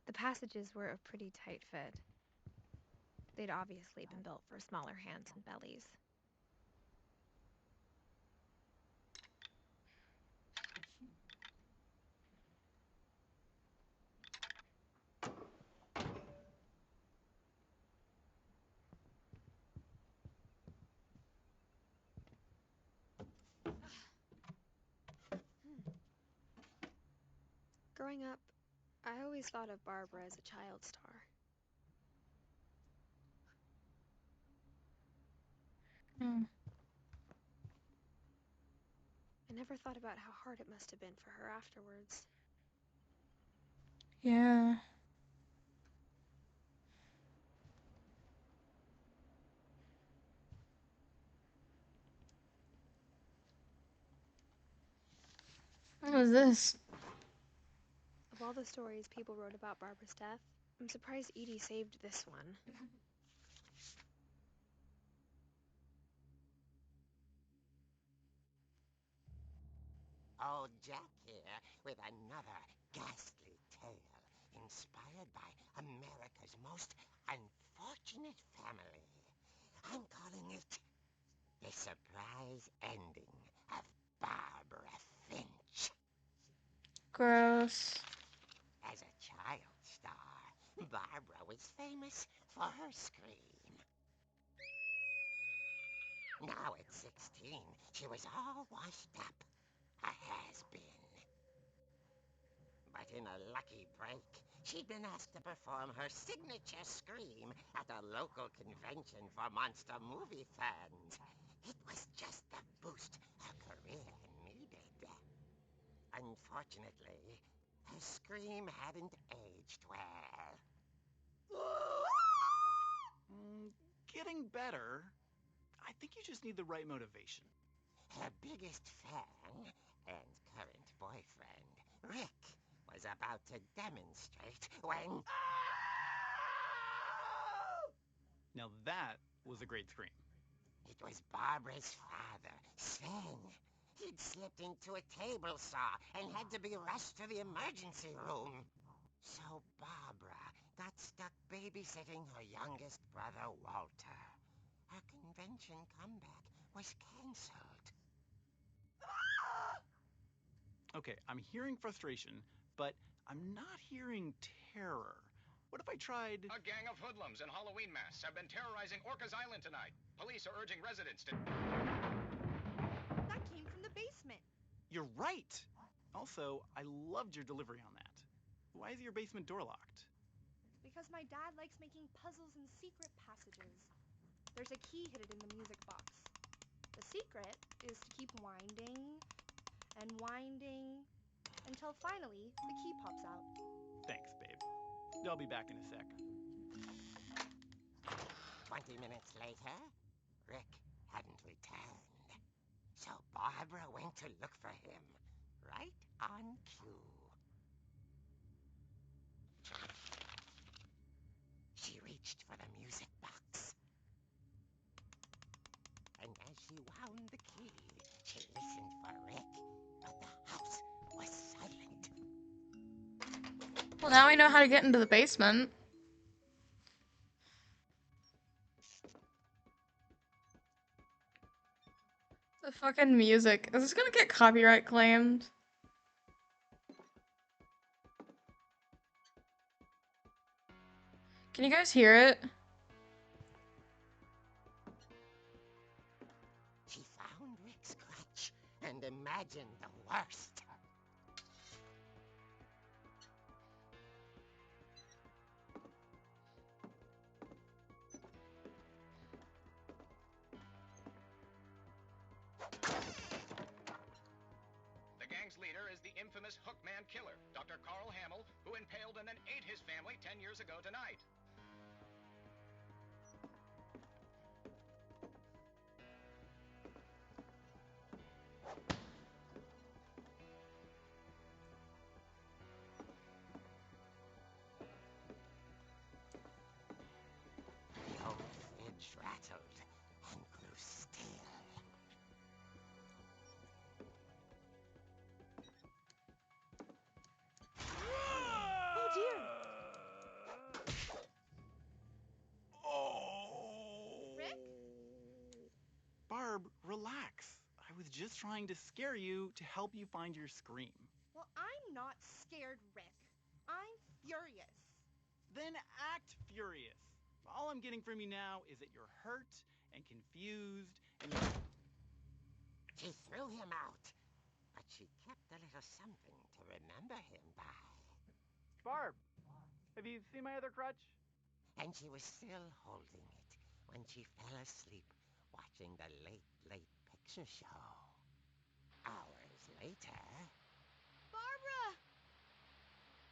B: The passages were a pretty tight fit. They'd obviously been built for smaller hands and bellies.
F: Growing up, I always thought of Barbara as a child star.
A: Hmm.
F: I never thought about how hard it must have been for her afterwards.
A: Yeah. What was this?
F: Of all the stories people wrote about Barbara's death, I'm surprised Edie saved this one.
G: Old Jack here with another ghastly tale in inspired by America's most unfortunate family. I'm calling it The Surprise Ending of Barbara Finch.
A: Gross.
G: As a child star, Barbara was famous for her scream. Now at 16, she was all washed up, a has-been. But in a lucky break, she'd been asked to perform her signature scream at a local convention for monster movie fans. It was just the boost her career needed. Unfortunately, her scream hadn't aged well.
H: Getting better. I think you just need the right motivation.
G: Her biggest fan and current boyfriend, Rick, was about to demonstrate when...
H: Now that was a great scream.
G: It was Barbara's father, Sven. He'd slipped into a table saw and had to be rushed to the emergency room. So Barbara got stuck babysitting her youngest brother, Walter. Her convention comeback was cancelled.
H: Okay, I'm hearing frustration, but I'm not hearing terror. What if I tried...
I: A gang of hoodlums in Halloween masks have been terrorizing Orcas Island tonight. Police are urging residents to...
E: That came from the basement.
H: You're right! Also, I loved your delivery on that. Why is your basement door locked?
E: Because my dad likes making puzzles and secret passages. There's a key hidden in the music box. The secret is to keep winding and winding until finally the key pops out.
H: Thanks, babe. I'll be back in a sec.
G: 20 minutes later, Rick hadn't returned. So Barbara went to look for him, right on cue. She reached for the music box. And as she wound the key, she listened for Rick, but the house was silent.
A: Well, now I know how to get into the basement. The fucking music. Is this gonna get copyright claimed? Can you guys hear it?
G: She found Rick's crutch and imagined the worst.
I: The gang's leader is the infamous Hookman killer, Dr. Carl Hamill, who impaled and then ate his family 10 years ago tonight.
G: The old fridge rattled and grew still.
E: Oh dear!
H: Oh!
E: Rick?
H: Barb, relax. I was just trying to scare you to help you find your scream.
E: Well, I'm not scared, Rick. I'm furious.
H: Then act furious. All I'm getting from you now is that you're hurt and confused and you're...
G: She threw him out, but she kept a little something to remember him by.
H: Barb, have you seen my other crutch?
G: And she was still holding it when she fell asleep watching the Late Late Picture Show. Hours later...
E: Barbara!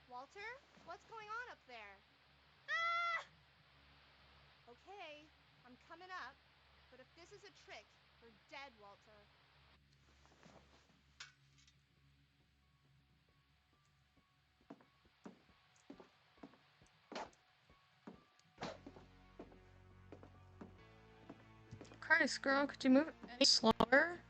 E: Walter, what's going on up there? Ah! Okay, I'm coming up. But if this is a trick, you're dead, Walter.
A: Christ, girl, could you move any slower?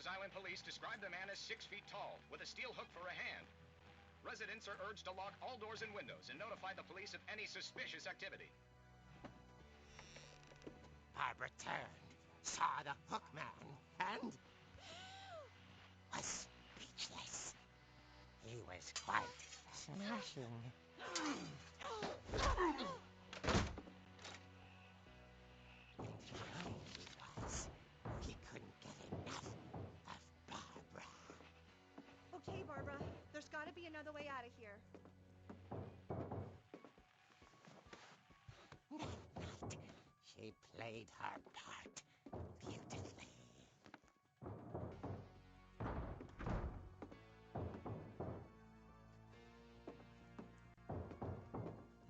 I: Rikers Island police describe the man as 6 feet tall, with a steel hook for a hand. Residents are urged to lock all doors and windows and notify the police of any suspicious activity.
G: Barbara turned, saw the hook man, and was speechless. He was quite smashing. And young he was. He couldn't get enough of Barbara.
E: Okay, Barbara, there's gotta be another way out of here.
G: That night, she played her part beautifully.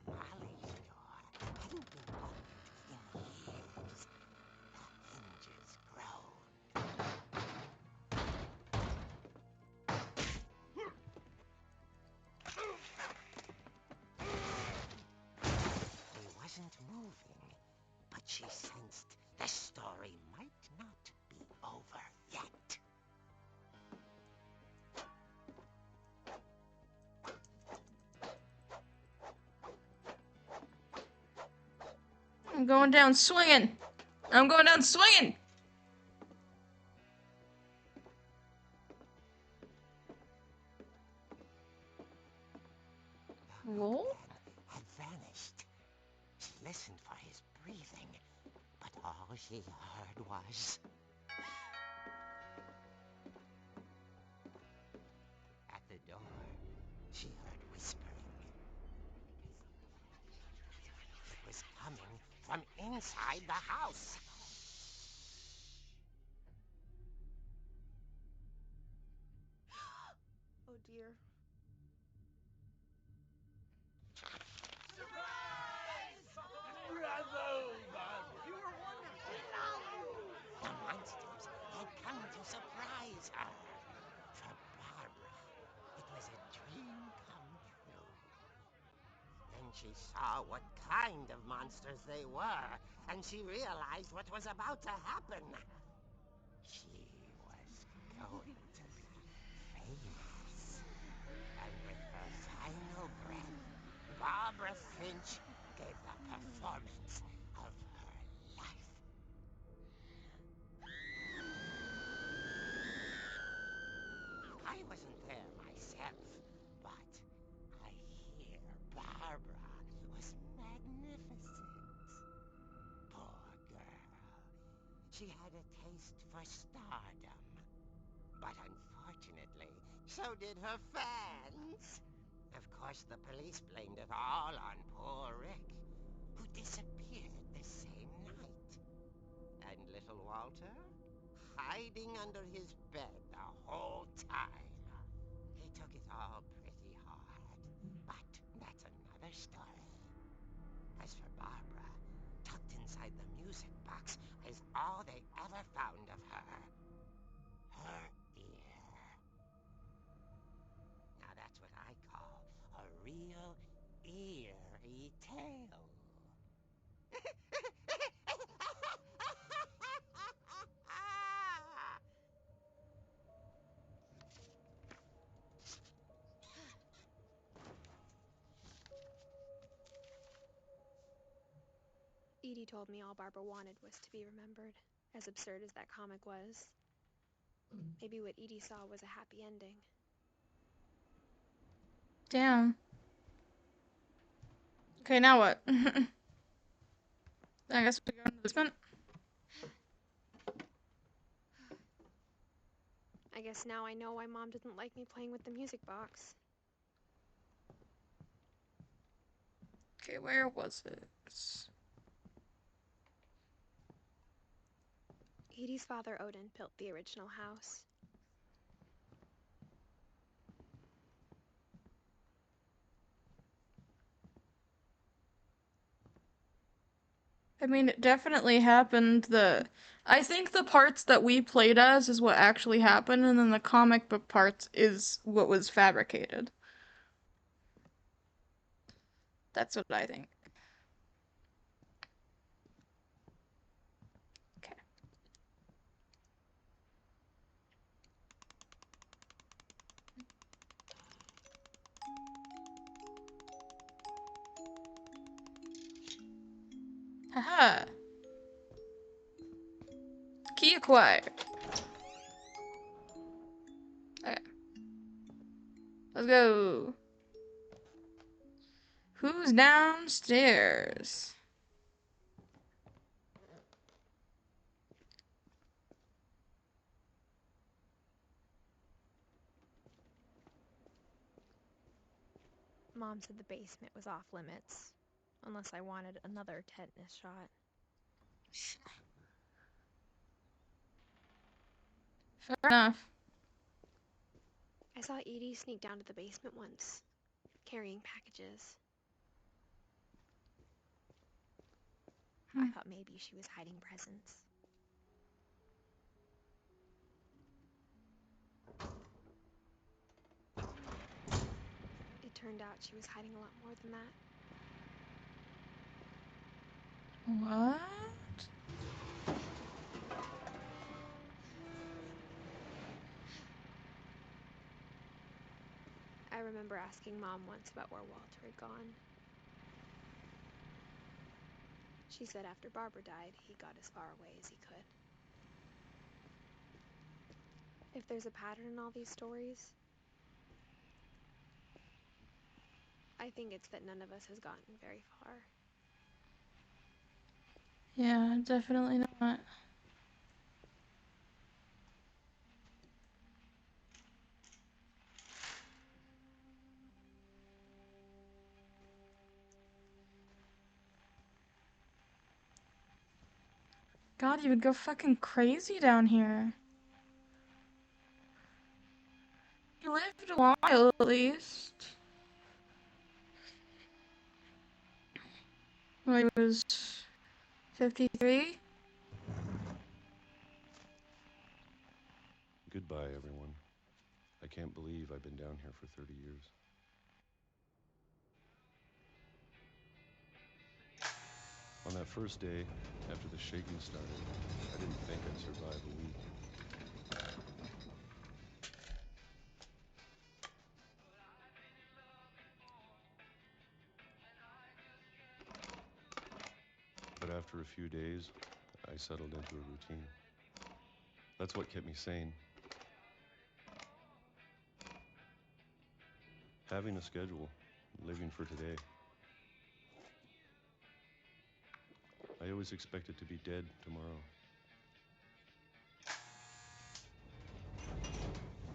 G: Molly's door hadn't been opened in years. The hinges groaned. He wasn't moving, but she sensed the story might not be over yet.
A: I'm going down swinging. I'm going down swinging.
G: The
A: Roll?
G: hookman had vanished. She listened for his breathing, but all she heard was... At the door, she heard whispering. It was coming from inside the house.
E: Oh dear.
G: The monsters had come to surprise her. For Barbara, it was a dream come true. Then she saw what kind of monsters they were, and she realized what was about to happen. She was going to be famous. And with her final breath, Barbara Finch gave the performance of her life. I wasn't there myself, but I hear Barbara was magnificent. Poor girl. She had a taste for stardom. But unfortunately, so did her fans. Of course, the police blamed it all on poor Rick, who disappeared the same night. And little Walter? Hiding under his bed the whole time. He took it all pretty hard, but that's another story. As for Barbara, tucked inside the music box is all they ever found of her. Her ear. Now that's what I call a real eerie tale.
F: Edie told me all Barbara wanted was to be remembered, as absurd as that comic was. Maybe what Edie saw was a happy ending.
A: Damn. Okay, now what? I guess we go into this one.
F: I guess now I know why Mom didn't like me playing with the music box.
A: Okay, where was it?
F: Edie's father, Odin, built the original house.
A: I mean, it definitely happened. I think the parts that we played as is what actually happened, and then the comic book parts is what was fabricated. That's what I think. Okay. Haha. Key acquired. Okay. Let's go. Who's downstairs?
B: Mom said the basement was off limits, unless I wanted another tetanus shot.
A: Fair enough.
F: I saw Edie sneak down to the basement once, carrying packages.
B: I thought maybe she was hiding presents. It turned out she was hiding a lot more than that.
A: What?
F: I remember asking Mom once about where Walter had gone. She said after Barbara died, he got as far away as he could. If there's a pattern in all these stories, I think it's that none of us has gotten very far.
A: Yeah, definitely not. God, you would go fucking crazy down here. You lived a while, at least. When I was 53?
J: Goodbye, everyone. I can't believe I've been down here for 30 years. On that first day, after the shaking started, I didn't think I'd survive a week. But after a few days, I settled into a routine. That's what kept me sane. Having a schedule, living for today. I always expected to be dead tomorrow.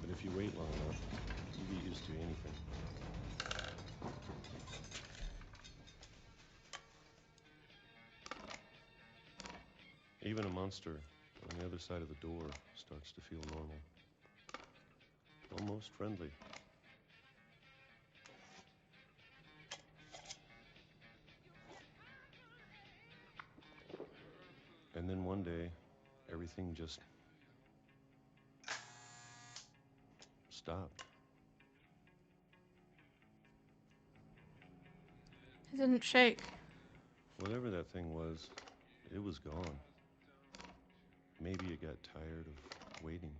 J: But if you wait long enough, you get used to anything. Even a monster on the other side of the door starts to feel normal. Almost friendly. And then one day, everything just stopped.
A: It didn't shake.
J: Whatever that thing was, it was gone. Maybe it got tired of waiting.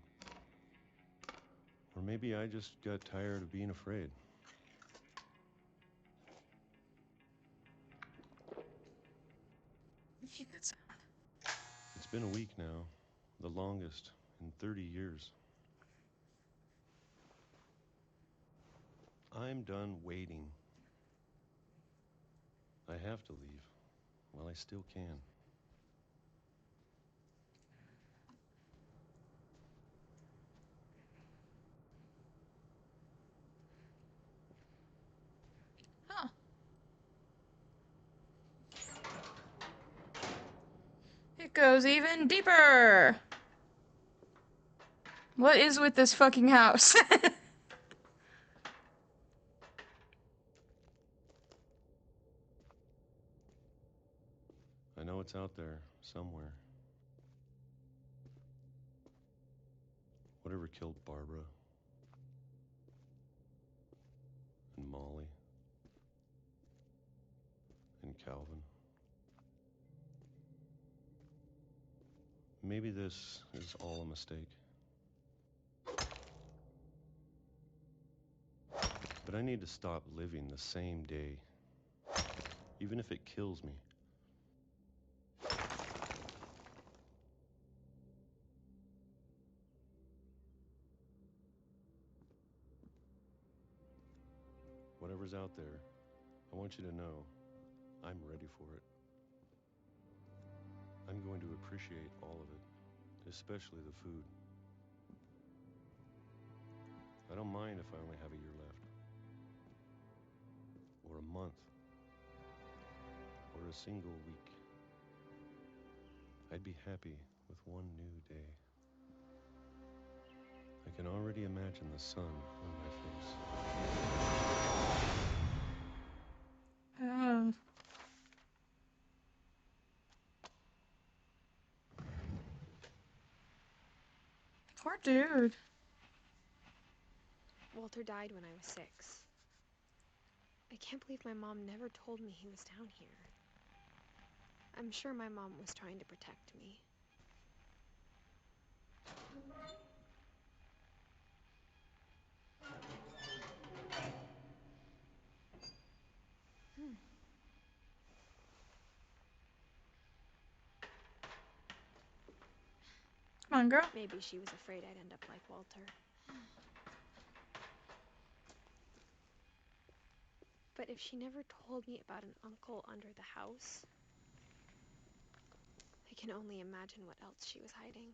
J: Or maybe I just got tired of being afraid. It's been a week now, the longest in 30 years. I'm done waiting. I have to leave while I still can.
A: Huh. It goes even deeper. What is with this fucking house?
J: I know it's out there somewhere. Whatever killed Barbara and Molly and Calvin. Maybe this is all a mistake. But I need to stop living the same day, even if it kills me. whatever's out there, I want you to know I'm ready for it. I'm going to appreciate all of it, especially the food. I don't mind if I only have a year left, or a month, or a single week. I'd be happy with one new day. I can already imagine the sun on my face.
A: Poor dude.
F: Walter died when I was 6. I can't believe my mom never told me he was down here. I'm sure my mom was trying to protect me.
A: Come on, girl.
F: Maybe she was afraid I'd end up like Walter. But if she never told me about an uncle under the house, I can only imagine what else she was hiding.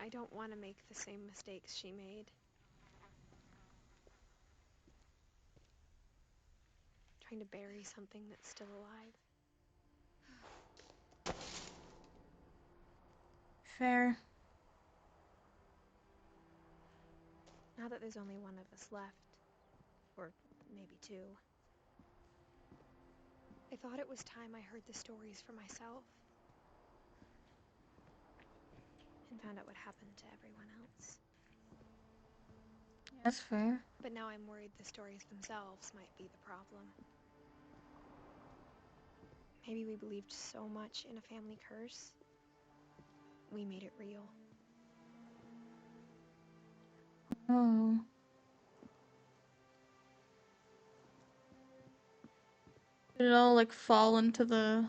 F: I don't want to make the same mistakes she made. Trying to bury something that's still alive.
A: Fair.
F: Now that there's only one of us left, or maybe 2, I thought it was time I heard the stories for myself and found out what happened to everyone else.
A: That's fair.
F: But now I'm worried the stories themselves might be the problem. Maybe we believed so much in a family curse, we made it real.
A: Oh. Did it all, like, fall into the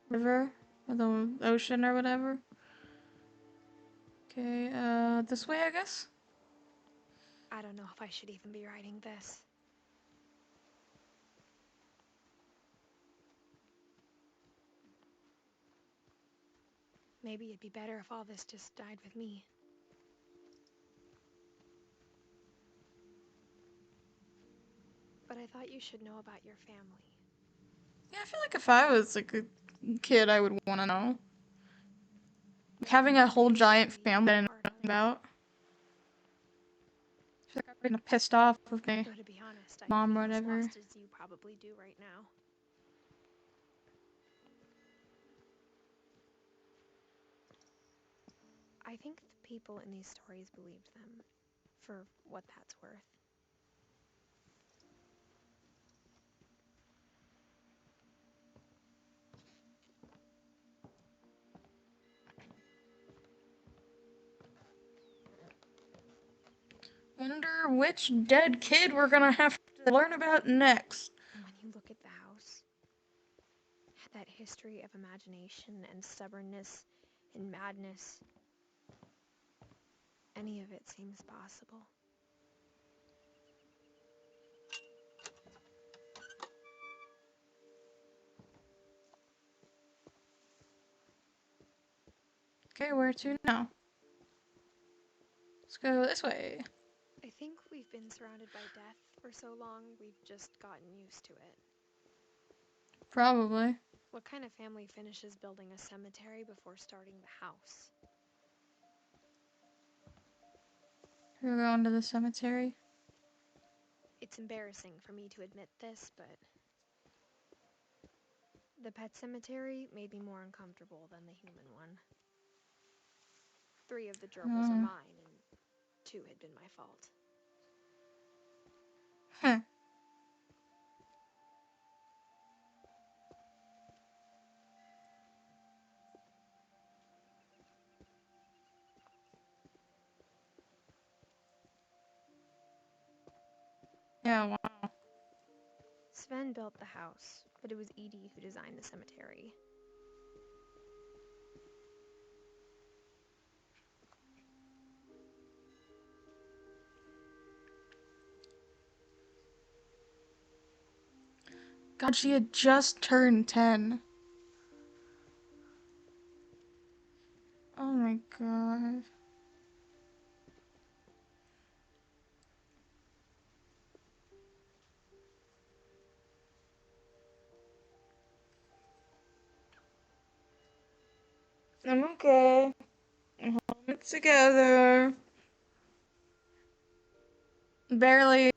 A: river? Or the ocean or whatever? Okay, this way, I guess?
F: I don't know if I should even be writing this. Maybe it'd be better if all this just died with me. But I thought you should know about your family.
A: Yeah, I feel like if I was, like, a kid, I would want to know. Like, having a whole giant family I didn't know nothing about. I feel like I'd been pissed off with my
F: Though to be honest, I
A: mom or
F: feel as
A: whatever.
F: lost as you probably do right now. I think the people in these stories believed them, for what that's worth.
A: Wonder which dead kid we're gonna have to learn about next.
F: And when you look at the house, that history of imagination and stubbornness and madness, any of it seems possible.
A: Okay, where to now? Let's go this way.
F: I think we've been surrounded by death for so long, we've just gotten used to it.
A: Probably.
F: What kind of family finishes building a cemetery before starting the house?
A: We're going to the cemetery.
F: It's embarrassing for me to admit this, but the pet cemetery made me more uncomfortable than the human one. 3 of the gerbils are mine, and 2 had been my fault.
A: Huh. Yeah, wow.
F: Sven built the house, but it was Edie who designed the cemetery.
A: God, she had just turned 10. Oh my god. I'm okay. I'm holding it together. Barely.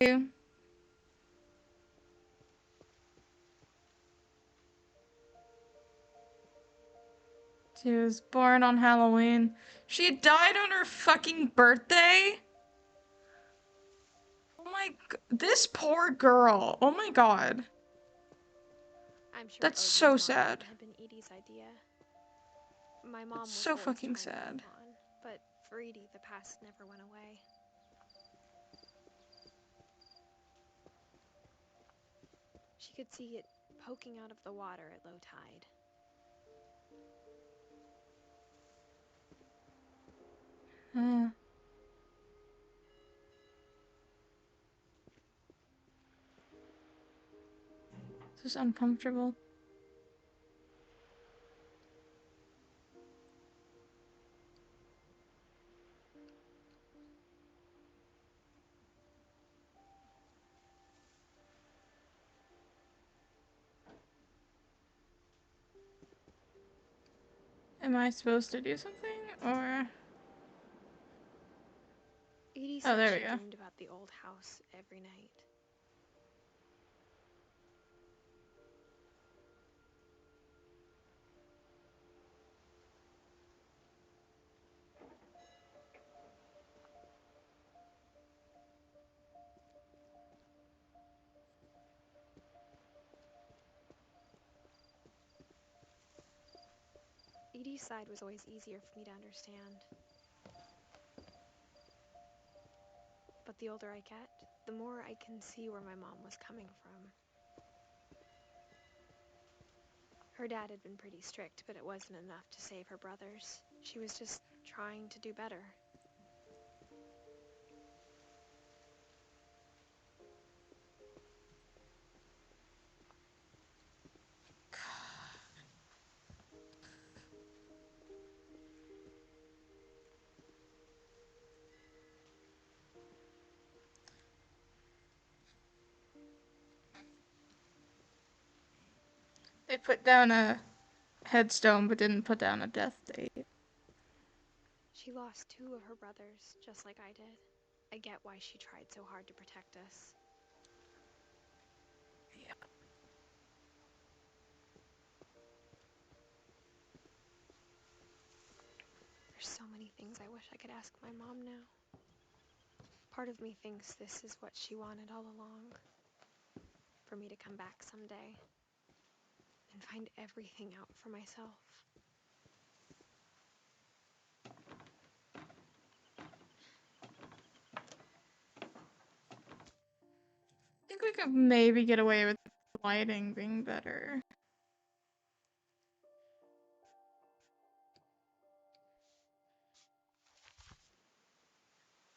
A: She was born on Halloween. She died on her fucking birthday? Oh my this poor girl. Oh my god.
F: I'm sure
A: That's
F: Odin's
A: so
F: mom
A: sad.
F: had been Edie's idea. My mom
A: It's
F: was
A: so
F: always
A: fucking
F: trying to
A: sad.
F: move on, but for Edie, the past never went away. She could see it poking out of the water at low tide.
A: This is uncomfortable. Am I supposed to do something, or?
F: Edie
A: Oh,
F: said
A: there
F: she
A: we go.
F: dreamed about the old house every night. Edie's side was always easier for me to understand. But the older I get, the more I can see where my mom was coming from. Her dad had been pretty strict, but it wasn't enough to save her brothers. She was just trying to do better.
A: They put down a headstone, but didn't put down a death date.
F: She lost 2 of her brothers, just like I did. I get why she tried so hard to protect us.
A: Yeah.
F: There's so many things I wish I could ask my mom now. Part of me thinks this is what she wanted all along. For me to come back someday and find everything out for myself.
A: I think we could maybe get away with lighting being better.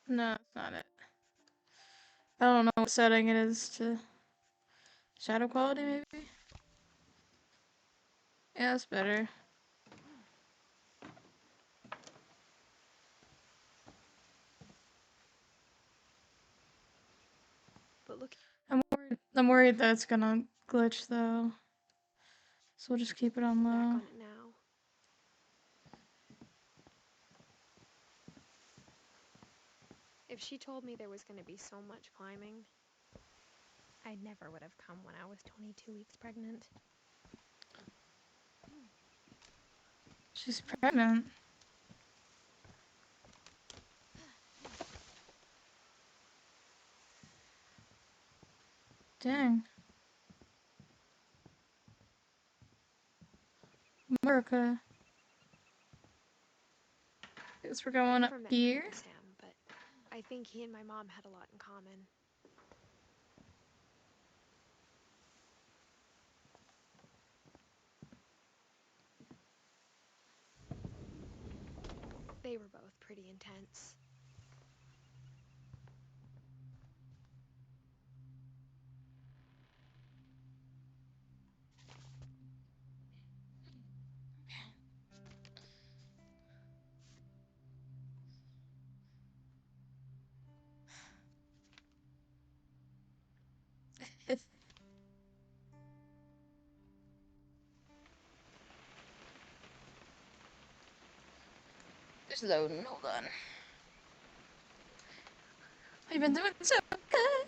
A: No, that's not it. I don't know what setting it is to shadow quality, maybe? Yeah, that's better.
F: But look,
A: I'm worried that it's gonna glitch though. So we'll just keep it on
F: back
A: low.
F: on it now. If she told me there was going to be so much climbing, I never would have come when I was 22 weeks pregnant.
A: She's pregnant. Dang. America. Guess we're
F: I
A: going up
F: never met
A: here.
F: Uncle Sam, but I think he and my mom had a lot in common. They were both pretty intense.
A: Just loading, hold on. We've been doing so good.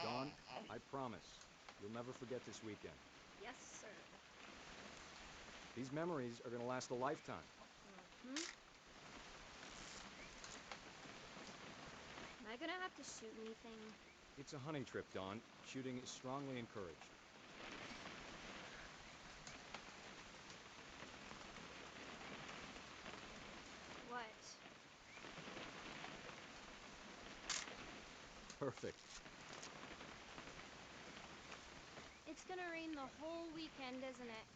K: Dawn, I promise, you'll never forget this weekend.
L: Yes, sir.
K: These memories are gonna last a lifetime.
L: Am I gonna have to shoot anything?
K: It's a hunting trip, Dawn. Shooting is strongly encouraged.
L: What?
K: Perfect.
L: It's gonna rain the whole weekend, isn't it?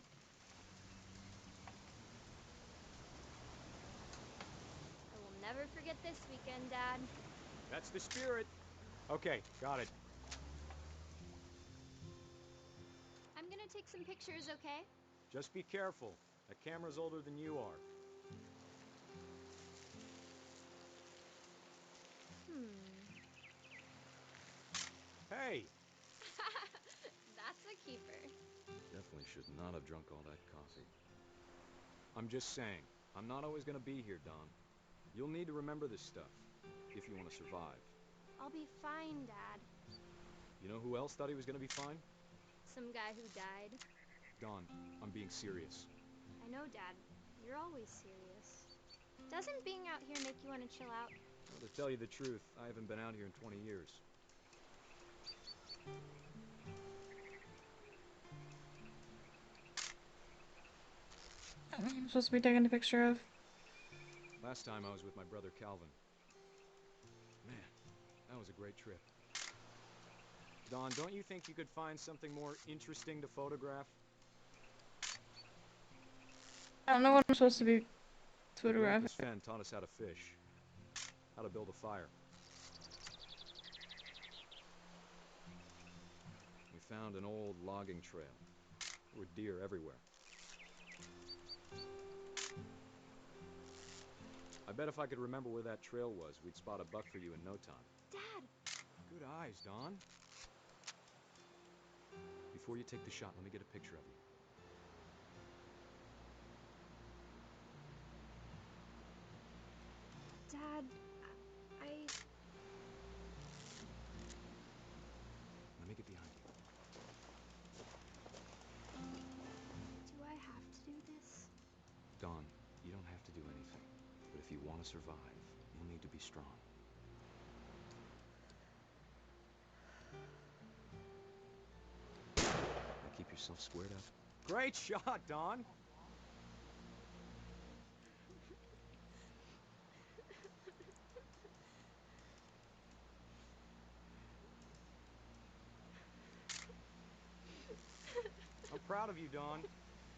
L: I will never forget this weekend, Dad.
K: That's the spirit. Okay, got it.
L: I'm gonna take some pictures, okay?
K: Just be careful. That camera's older than you are. Hey!
L: That's a keeper.
K: Definitely should not have drunk all that coffee. I'm just saying, I'm not always gonna be here, Dawn. You'll need to remember this stuff, if you want to survive.
L: I'll be fine, Dad.
K: You know who else thought he was gonna be fine?
L: Some guy who died.
K: Dawn, I'm being serious.
L: I know, Dad. You're always serious. Doesn't being out here make you want to chill out?
K: Well, to tell you the truth, I haven't been out here in 20 years.
A: I'm supposed to be taking a picture of.
K: Last time I was with my brother Calvin. Man, that was a great trip. Dawn, don't you think you could find something more interesting to photograph?
A: I don't know what I'm supposed to be
K: The
A: photographing.
K: Grandpa Sven taught us how to fish, how to build a fire. We found an old logging trail. There were deer everywhere. I bet if I could remember where that trail was, we'd spot a buck for you in no time.
L: Dad!
K: Good eyes, Dawn. Before you take the shot, let me get a picture of you.
L: Dad,
K: Let me get behind you.
L: do I have to do this?
K: Dawn, you don't have to do anything. But if you want to survive, you'll need to be strong. Now keep yourself squared up. Great shot, Dawn! I'm proud of you, Dawn.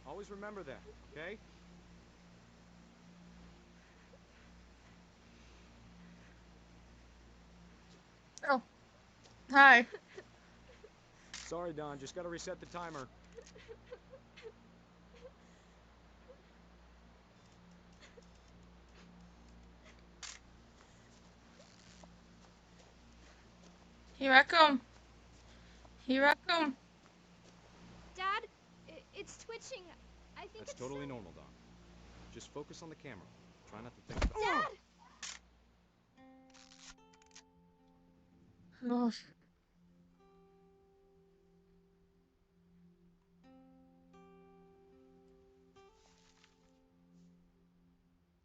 K: Always remember that, okay?
A: Oh. Hi.
K: Sorry, Dawn. Just gotta reset the timer.
A: Here I come. Here I come.
L: Dad, it's twitching. I think
K: That's
L: it's
K: totally
L: some...
K: normal, Dawn. Just focus on the camera. Try not to think about...
L: Dad!
A: Oh.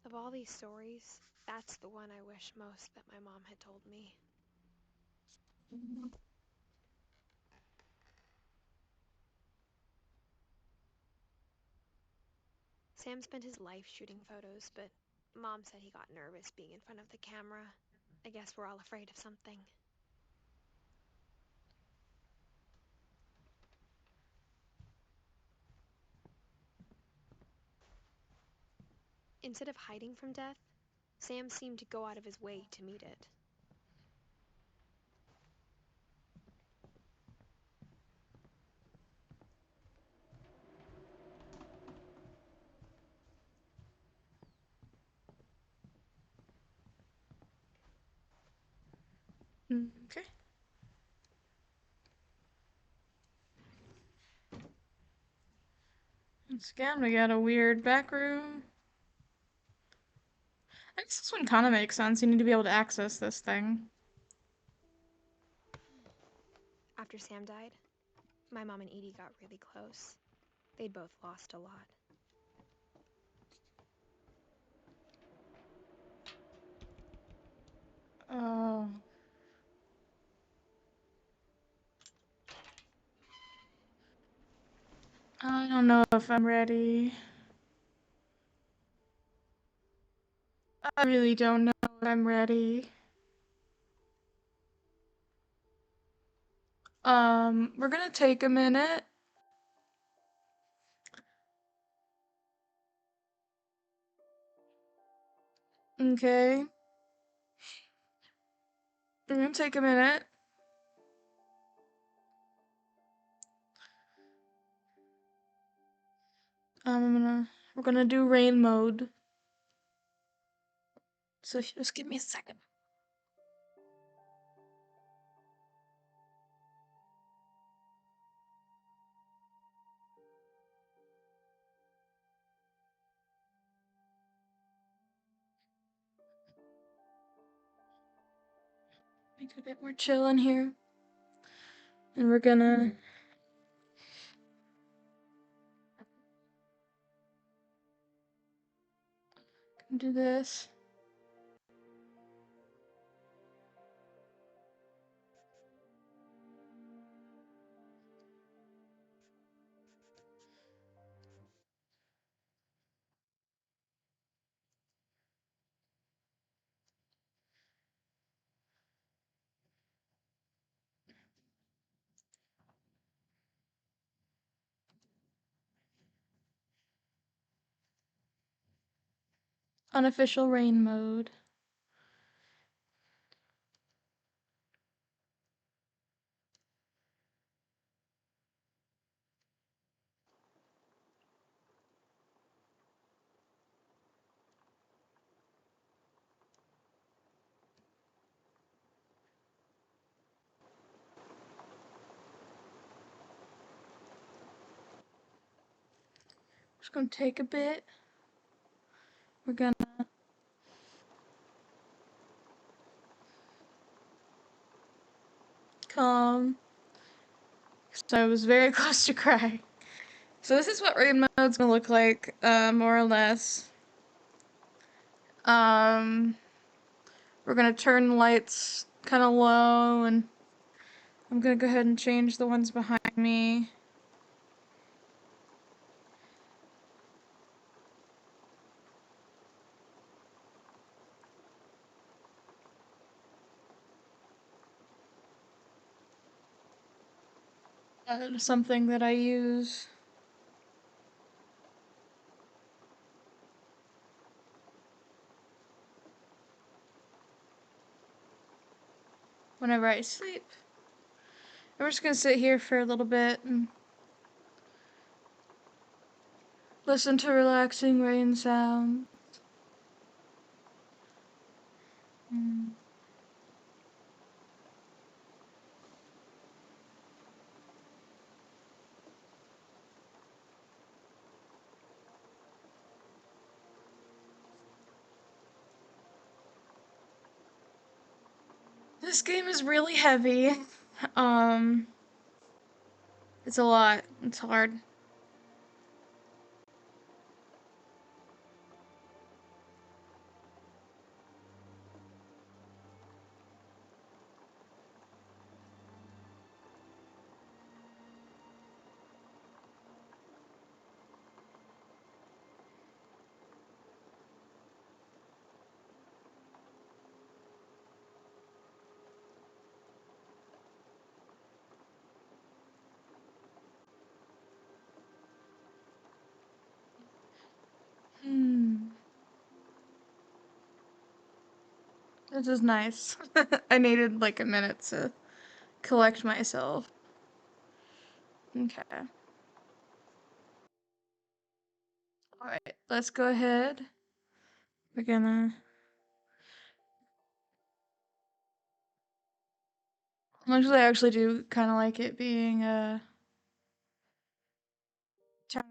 F: Of all these stories, that's the one I wish most that my mom had told me. Sam spent his life shooting photos, but Mom said he got nervous being in front of the camera. I guess we're all afraid of something. Instead of hiding from death, Sam seemed to go out of his way to meet it.
A: Okay. Once again, we got a weird back room. I guess this one kind of makes sense. You need to be able to access this thing.
F: After Sam died, my mom and Edie got really close. They'd both lost a lot.
A: Oh. I don't know if I'm ready. I really don't know if I'm ready. We're gonna take a minute. Okay. We're gonna take a minute. We're gonna do rain mode. So just give me a second. Make it a bit more chill in here. And we're gonna do this. Unofficial rain mode. Just gonna take a bit. We're gonna calm. So I was very close to crying. So this is what rain mode's gonna look like, more or less. We're gonna turn the lights kind of low, and I'm gonna go ahead and change the ones behind me. Something that I use whenever I sleep. And we're just gonna sit here for a little bit and listen to relaxing rain sound. This game is really heavy. It's a lot. It's hard. This is nice. I needed like a minute to collect myself. Okay. Alright, let's go ahead. We're gonna Actually, I actually do kind of like it being turned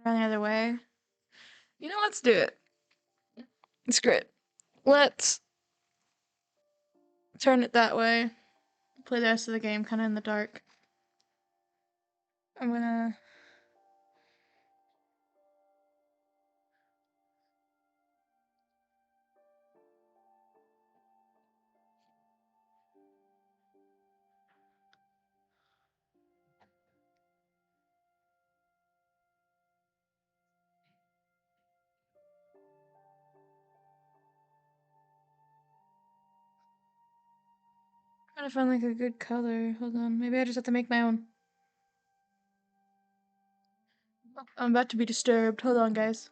A: around the other way. You know, let's do it. It's great. Let's turn it that way. Play the rest of the game kind of in the dark. I'm gonna... trying to find like a good color. Hold on. Maybe I just have to make my own. Oh, I'm about to be disturbed. Hold on, guys.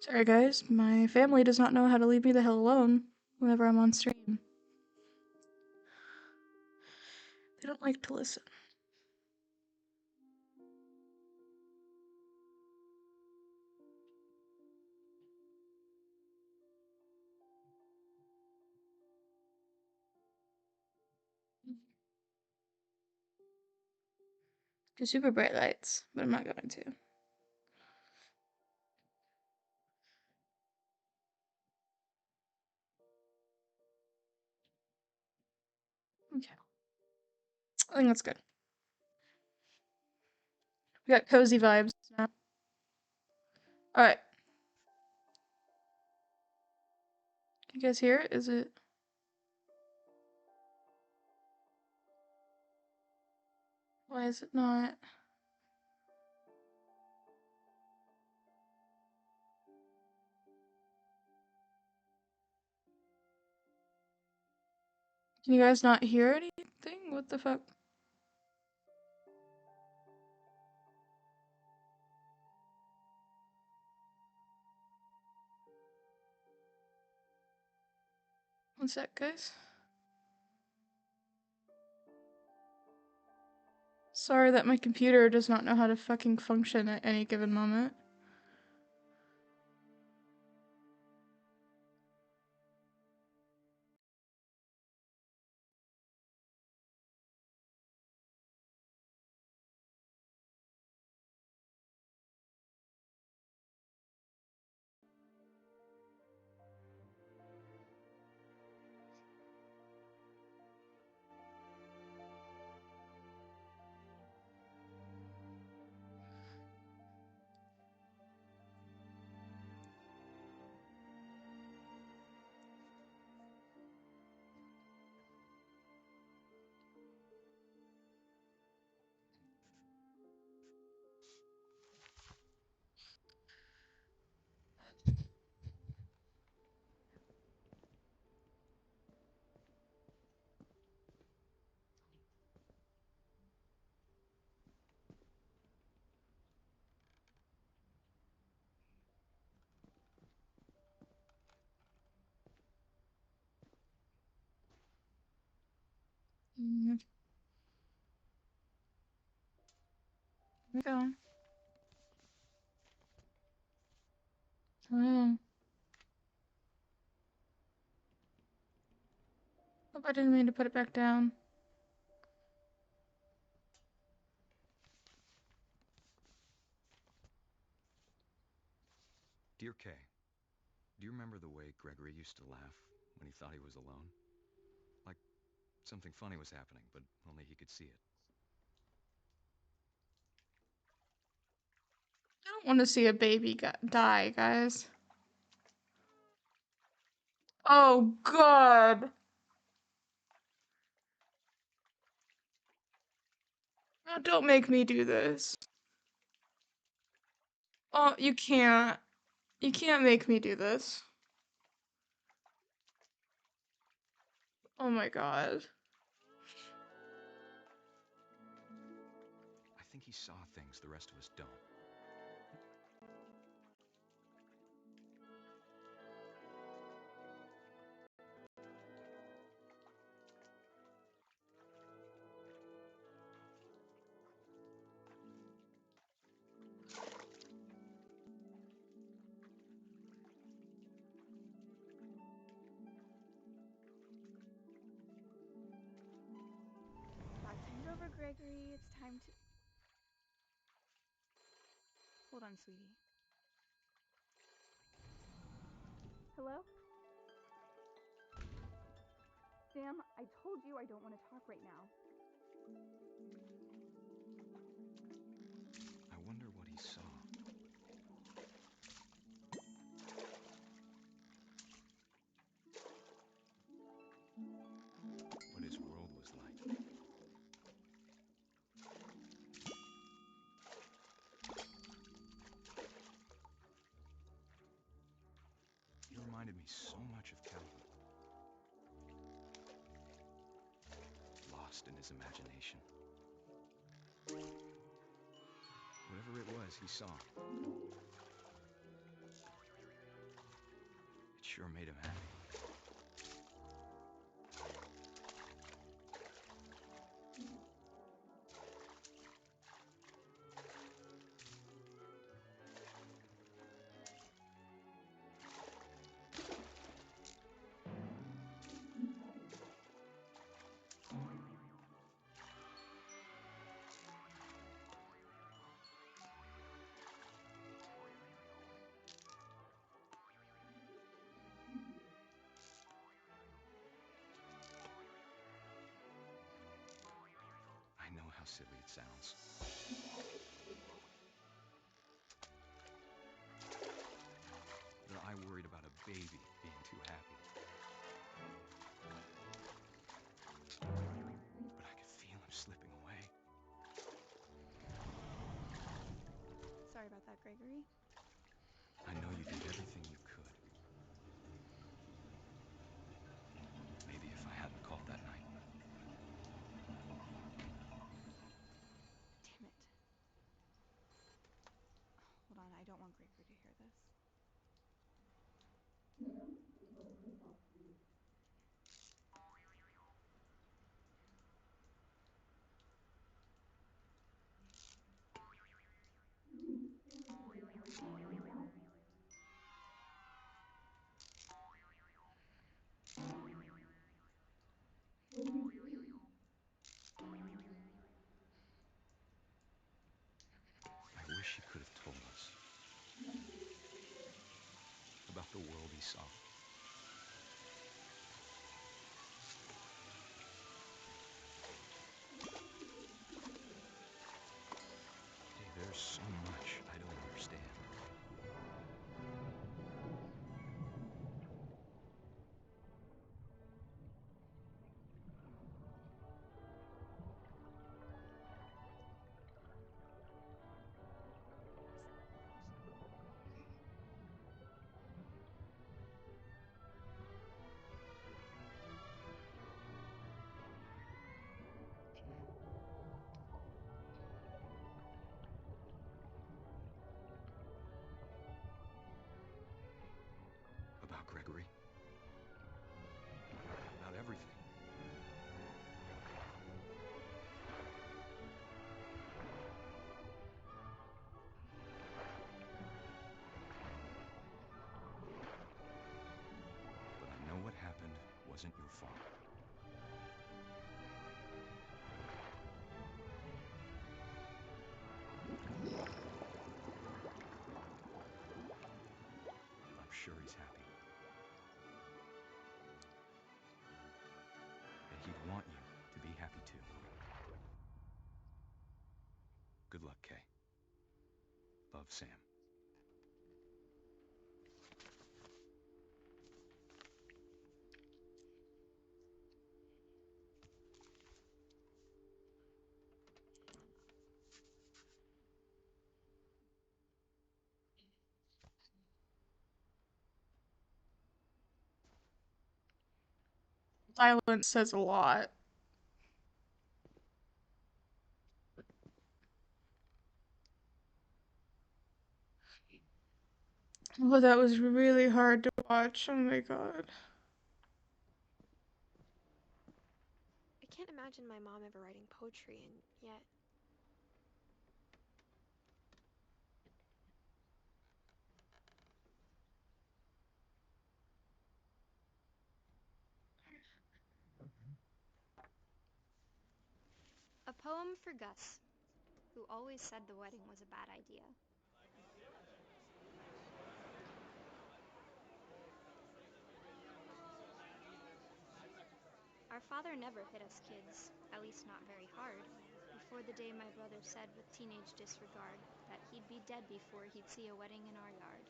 A: Sorry, guys. My family does not know how to leave me the hell alone whenever I'm on stream. They don't like to listen. Do super bright lights, but I'm not going to. Okay. I think that's good. We got cozy vibes now. Alright. You guys hear it? Is it... Why is it not? Can you guys not hear anything? What the fuck? One sec, guys. Sorry that my computer does not know how to fucking function at any given moment. Okay. Oh. Hope I didn't mean to put it back down.
K: Dear Kay, do you remember the way Gregory used to laugh when he thought he was alone? Like something funny was happening, but only he could see it.
A: I don't want to see a baby die, guys. Oh, God. Oh, don't make me do this. Oh, you can't. You can't make me do this. Oh my God.
K: I think he saw things the rest of us don't.
E: Batting's over, Gregory. It's time to... Hold on, sweetie. Hello? Sam, I told you I don't want to talk right now.
K: I wonder what he saw. What his world was like. He reminded me so much of Calvin. Lost in his imagination. Whatever it was he saw, it sure made him happy. I know how silly it sounds. But I worried about a baby being too happy. But I could feel him slipping away.
E: Sorry about that, Gregory.
K: I know you did everything you could. Maybe if I hadn't called that night.
E: Damn it. Hold on, I don't want Gregory to hear this.
K: I wish he could have told us about the world he saw. Hey, there's so much I don't understand. About Gregory. About everything. But I know what happened wasn't your fault. I'm sure he's happy. And he'd want you to be happy too. Good luck, Kay. Love, Sam.
A: Silence says a lot. Oh, that was really hard to watch. Oh my god.
F: I can't imagine my mom ever writing poetry, and yet
L: A poem for Gus, who always said the wedding was a bad idea. Our father never hit us kids, at least not very hard, before the day my brother said with teenage disregard that he'd be dead before he'd see a wedding in our yard.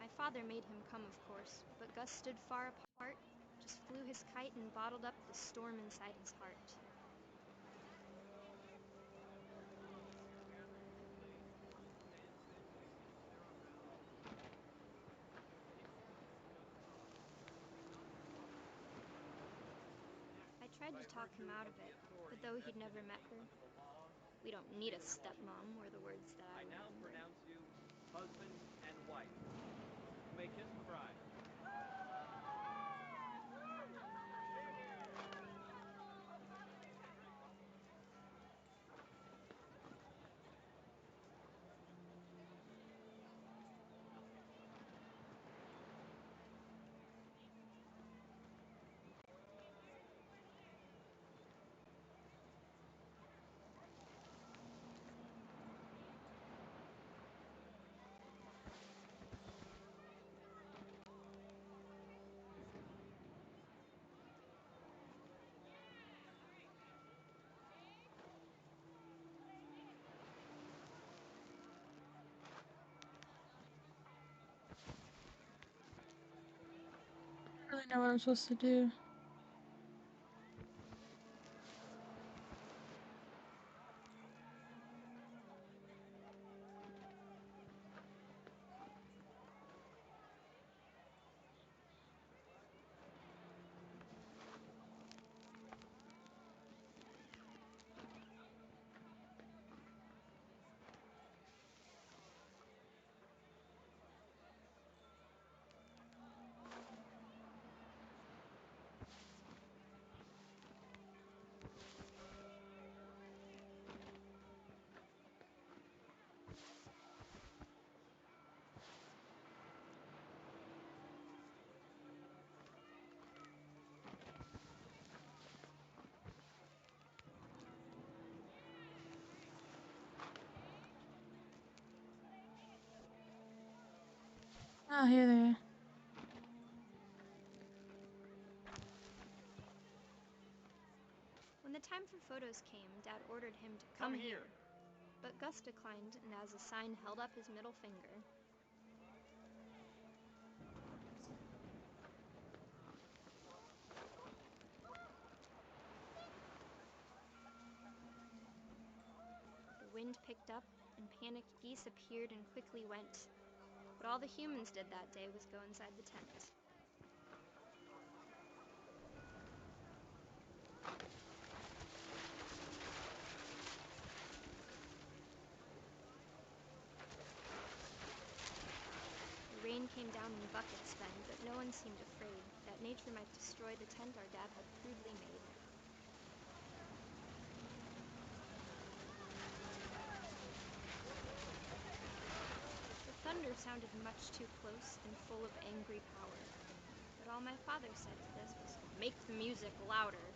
L: My father made him come, of course, but Gus stood far apart, just flew his kite and bottled up the storm inside his heart. I tried to talk him out of it, but though he'd never met her, "We don't need a stepmom," were the words that I
M: now
L: remember.
M: pronounce you husband and wife. You may kiss the bride.
A: I don't really know what I'm supposed to do. Ah, here they are.
L: When the time for photos came, Dad ordered him to come here. But Gus declined and as a sign held up his middle finger. The wind picked up and panicked geese appeared and quickly went. But all the humans did that day was go inside the tent. The rain came down in buckets then, but no one seemed afraid that nature might destroy the tent our dad had crudely made. The thunder sounded much too close and full of angry power, but all my father said to this was, "Make the music louder."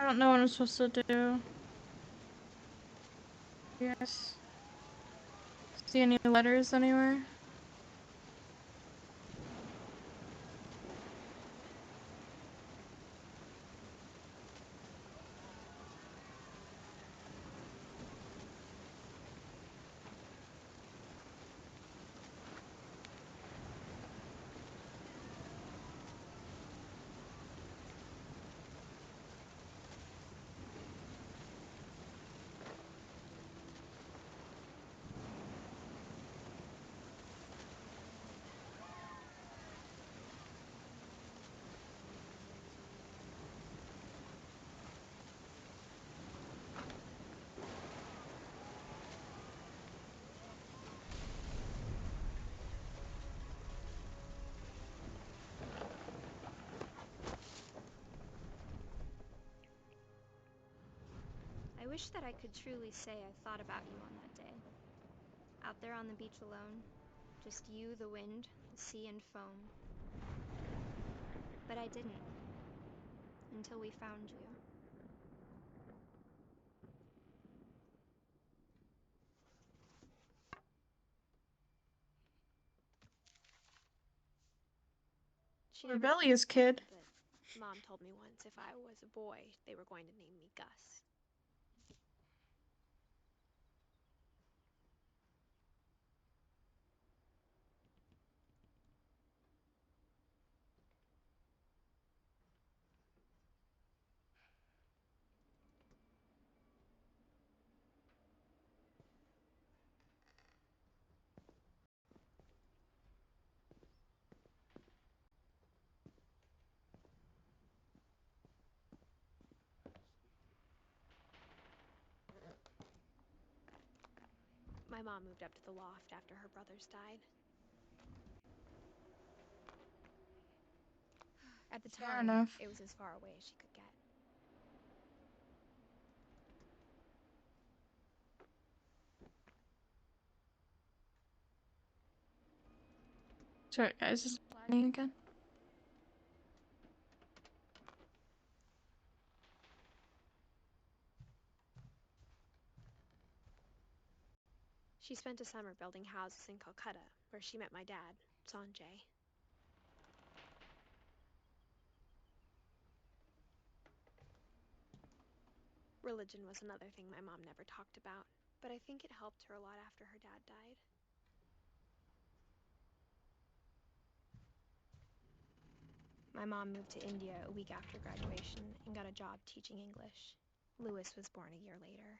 A: I don't know what I'm supposed to do. Yes. See any letters anywhere?
L: I wish that I could truly say I thought about you on that day. Out there on the beach alone, just you, the wind, the sea, and foam. But I didn't, until we found you.
F: She never
A: Rebellious kid.
F: but Mom told me once if I was a boy, they were going to name me Gus. My mom moved up to the loft after her brothers died. At the
A: Fair
F: time,
A: enough.
F: it was as far away as she could get.
A: Sorry, guys, is it lagging again?
F: She spent a summer building houses in Calcutta, where she met my dad, Sanjay. Religion was another thing my mom never talked about, but I think it helped her a lot after her dad died. My mom moved to India a week after graduation and got a job teaching English. Lewis was born a year later.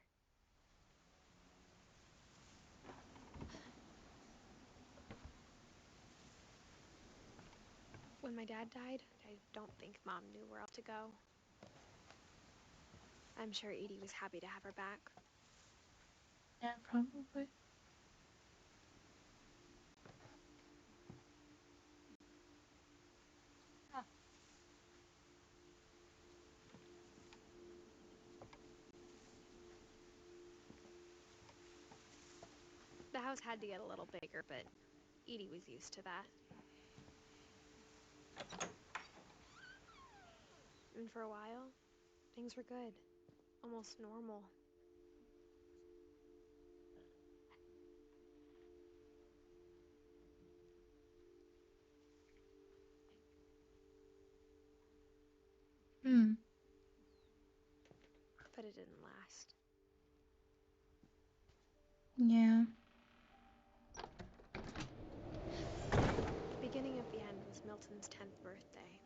F: When my dad died, I don't think Mom knew where else to go. I'm sure Edie was happy to have her back.
A: Yeah, probably.
F: The house had to get a little bigger, but Edie was used to that. And for a while, things were good. Almost normal.
A: Hmm.
F: But it didn't last.
A: Yeah.
F: The beginning of the end was Milton's 10th birthday,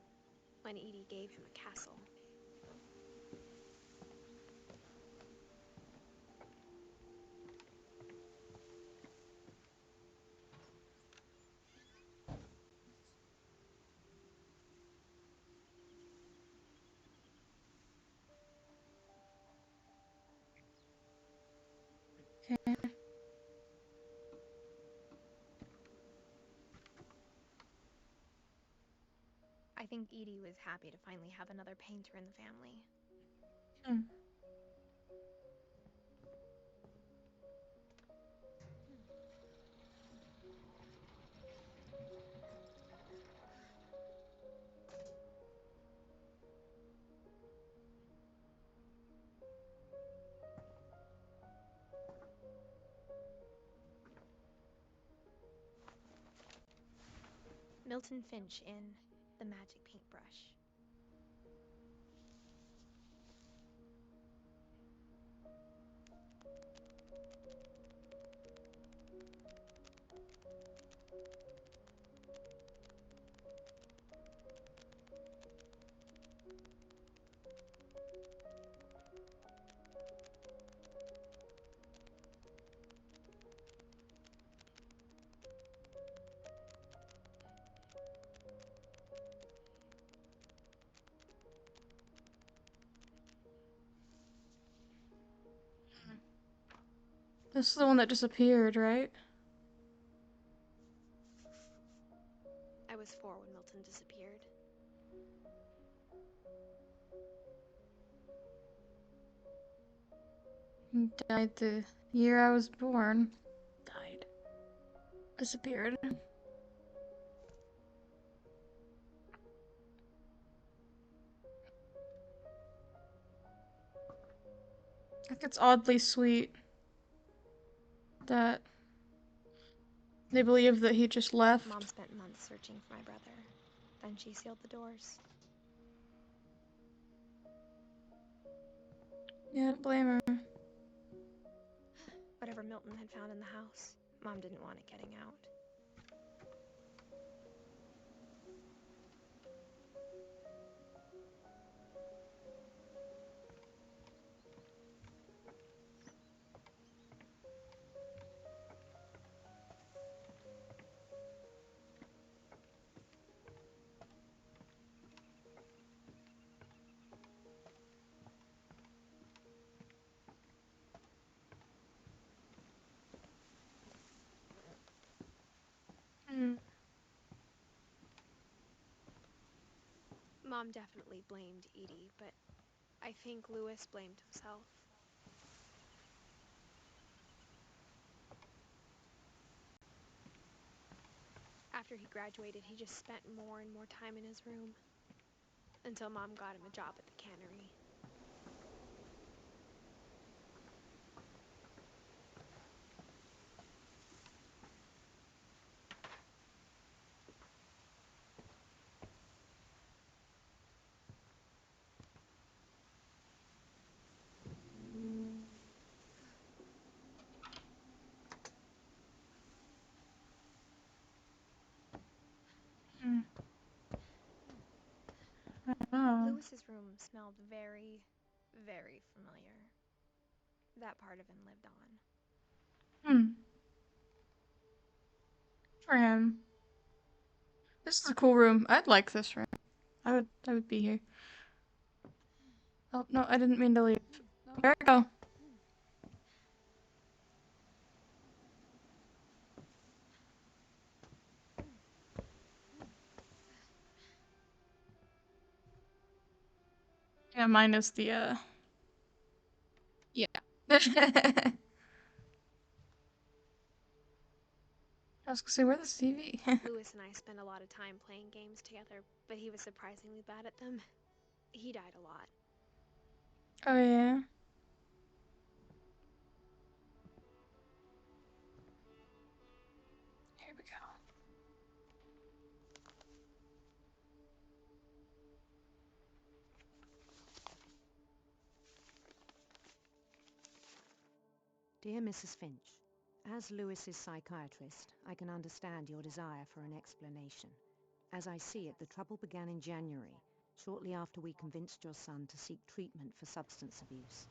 F: when Edie gave him a castle.
A: Okay.
F: I think Edie was happy to finally have another painter in the family.
A: Hmm.
B: Milton Finch in The Magic Paintbrush.
A: This is the one that disappeared, right?
F: I was 4 when Milton disappeared.
A: He died the year I was born. Died. Disappeared. I think it's oddly sweet that they believe that he just left.
B: Mom spent months searching for my brother. Then she sealed the doors.
A: Yeah, don't blame her.
B: Whatever Milton had found in the house, Mom didn't want it getting out. Mom definitely blamed Edie, but I think Lewis blamed himself. After he graduated, he just spent more and more time in his room. Until Mom got him a job at the cannery.
A: Oh.
B: Lewis's room smelled very, very familiar. That part of him lived on.
A: For him. This is a cool room. I'd like this room. I would be here. Oh, no, I didn't mean to leave. Where'd I go? Yeah, mine is the, yeah. I was gonna say, where's the TV?
B: Lewis and I spent a lot of time playing games together, but he was surprisingly bad at them. He died a lot.
A: Oh, yeah? Here we go.
N: Dear Mrs. Finch, as Lewis's psychiatrist, I can understand your desire for an explanation. As I see it, the trouble began in January, shortly after we convinced your son to seek treatment for substance abuse.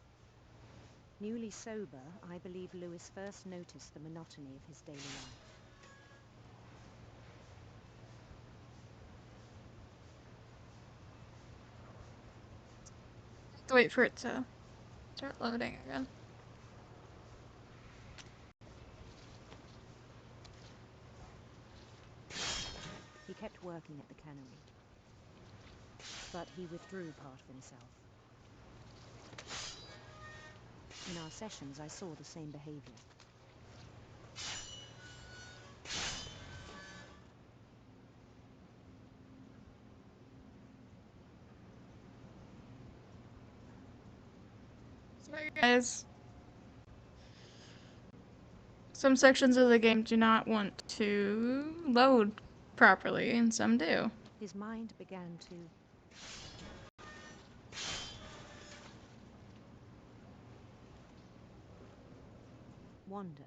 N: Newly sober, I believe Lewis first noticed the monotony of his daily life.
A: I have to wait for it to start loading again.
N: He kept working at the cannery, but he withdrew part of himself. In our sessions, I saw the same behavior.
A: Sorry, guys. Some sections of the game do not want to load properly, and some do.
N: His mind began to wander.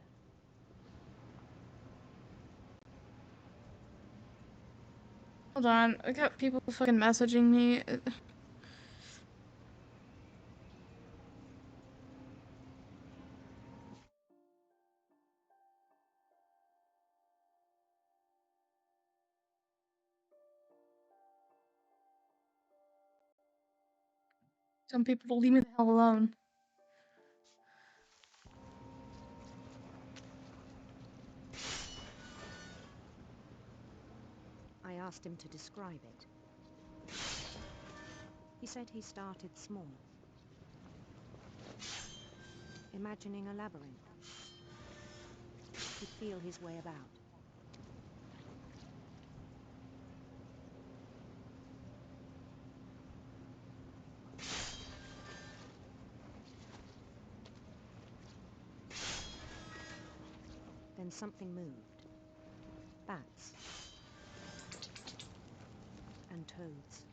A: Hold on, I got people fucking messaging me. Some people will leave me the hell alone.
N: I asked him to describe it. He said he started small, imagining a labyrinth. He'd feel his way about. Then something moved. Bats. And toads.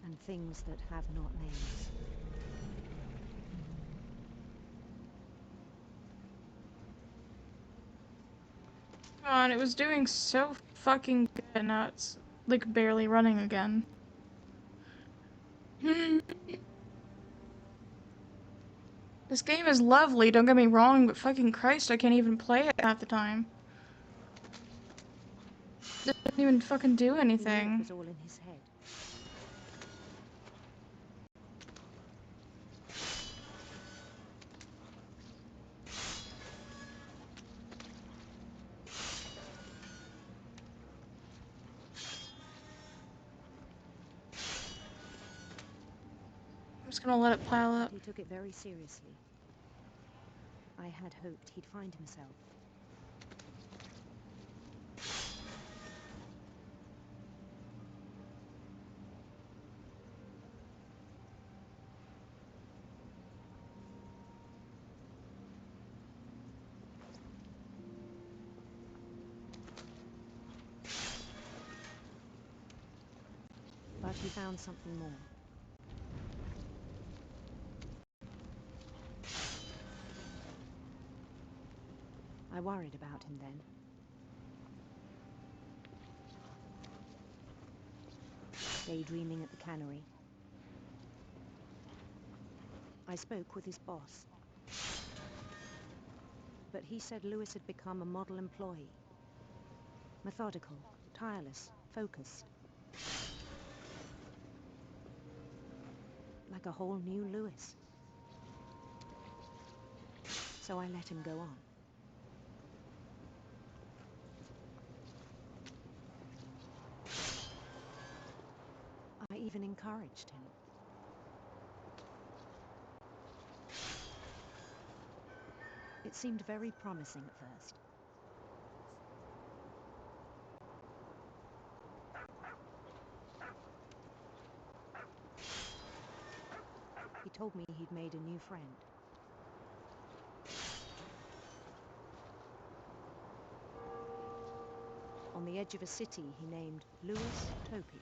N: And things that have not names.
A: Come on, it was doing so fucking good, now it's, like, barely running again. This game is lovely, don't get me wrong, but fucking Christ, I can't even play it half the time. It doesn't even fucking do
N: He
A: anything.
N: knew it was all in his head.
A: I'm just gonna let it pile up.
N: He took it very seriously. I had hoped he'd find himself. But he found something more. I worried about him then. Daydreaming at the cannery. I spoke with his boss. But he said Lewis had become a model employee. Methodical, tireless, focused. Like a whole new Lewis. So I let him go on. I even encouraged him. It seemed very promising at first. He told me he'd made a new friend. On the edge of a city he named Lewis Topia.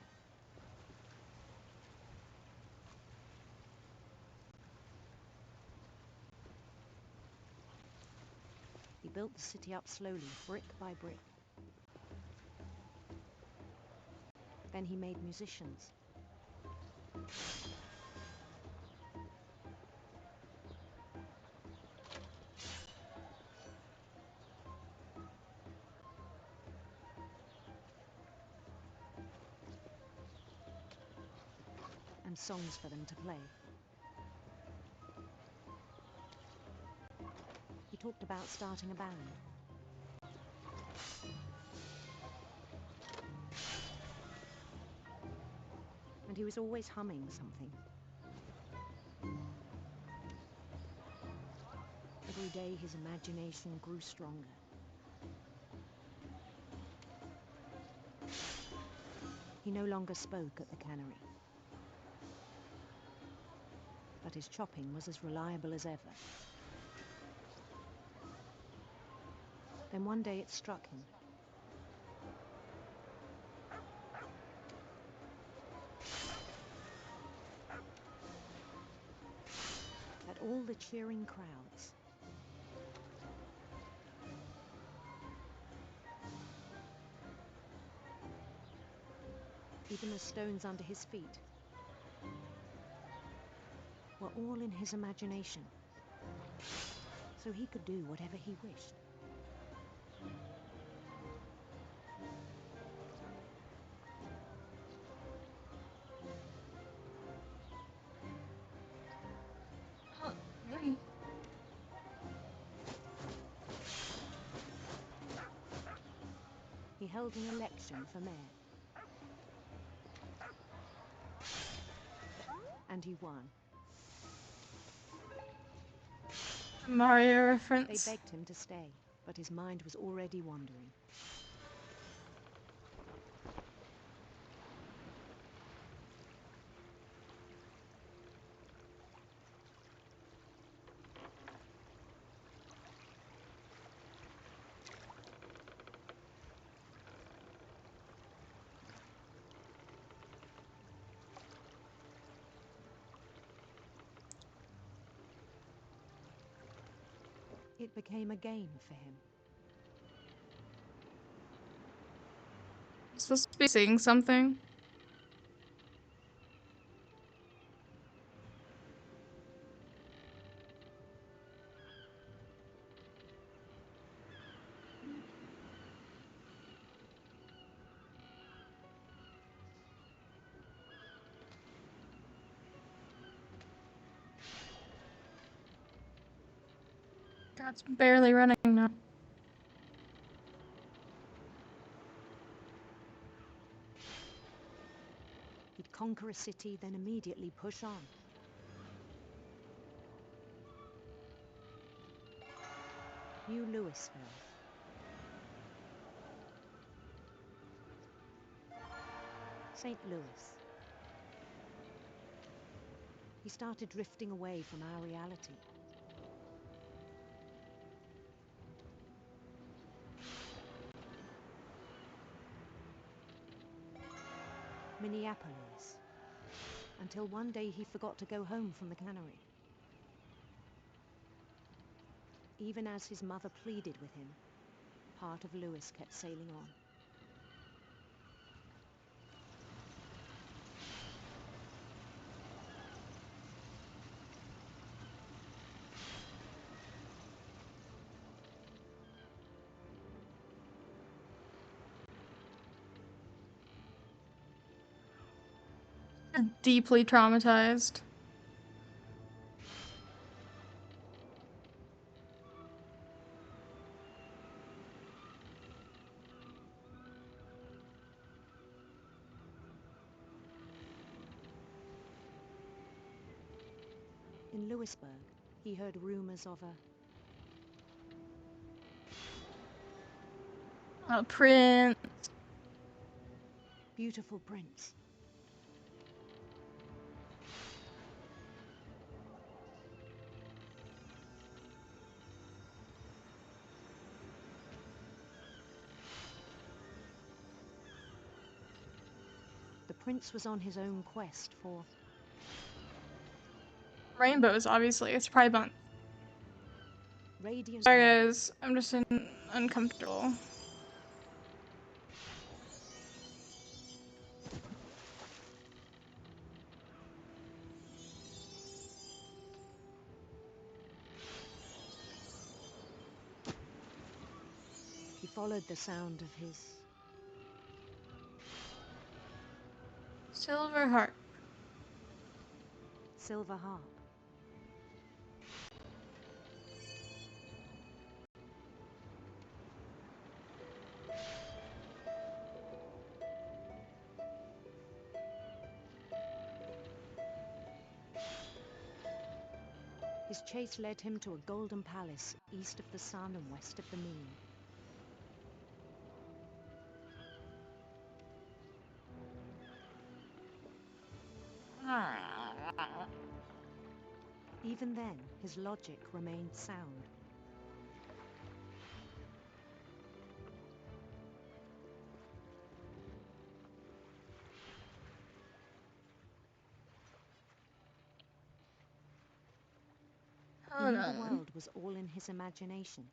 N: He built the city up slowly, brick by brick. Then he made musicians. And songs for them to play. He talked about starting a band. And he was always humming something. It Every day his imagination grew stronger. He no longer spoke at the cannery, but his chopping was as reliable as ever. Then one day it struck him. That all the cheering crowds, even the stones under his feet, were all in his imagination, so he could do whatever he wished. He held an election for mayor, and he won.
A: Mario
N: They
A: reference.
N: begged him to stay, but his mind was already wandering. It became a game for him.
A: He's supposed to be saying something. God's barely running now.
N: He'd conquer a city, then immediately push on. New Louisville. St. Louis. He started drifting away from our reality. Minneapolis. Until one day he forgot to go home from the cannery. Even as his mother pleaded with him, part of Louis kept sailing on.
A: Deeply traumatized.
N: In Louisburg, he heard rumors of
A: A prince.
N: beautiful prince. The prince was on his own quest for
A: Rainbows, obviously. It's Pride Month.
N: radiant.
A: Sorry guys, I'm just uncomfortable.
N: He followed the sound of his
A: Silver heart.
N: silver harp. His chase led him to a golden palace east of the sun and west of the moon. Even then, his logic remained sound. He knew the world was all in his imagination.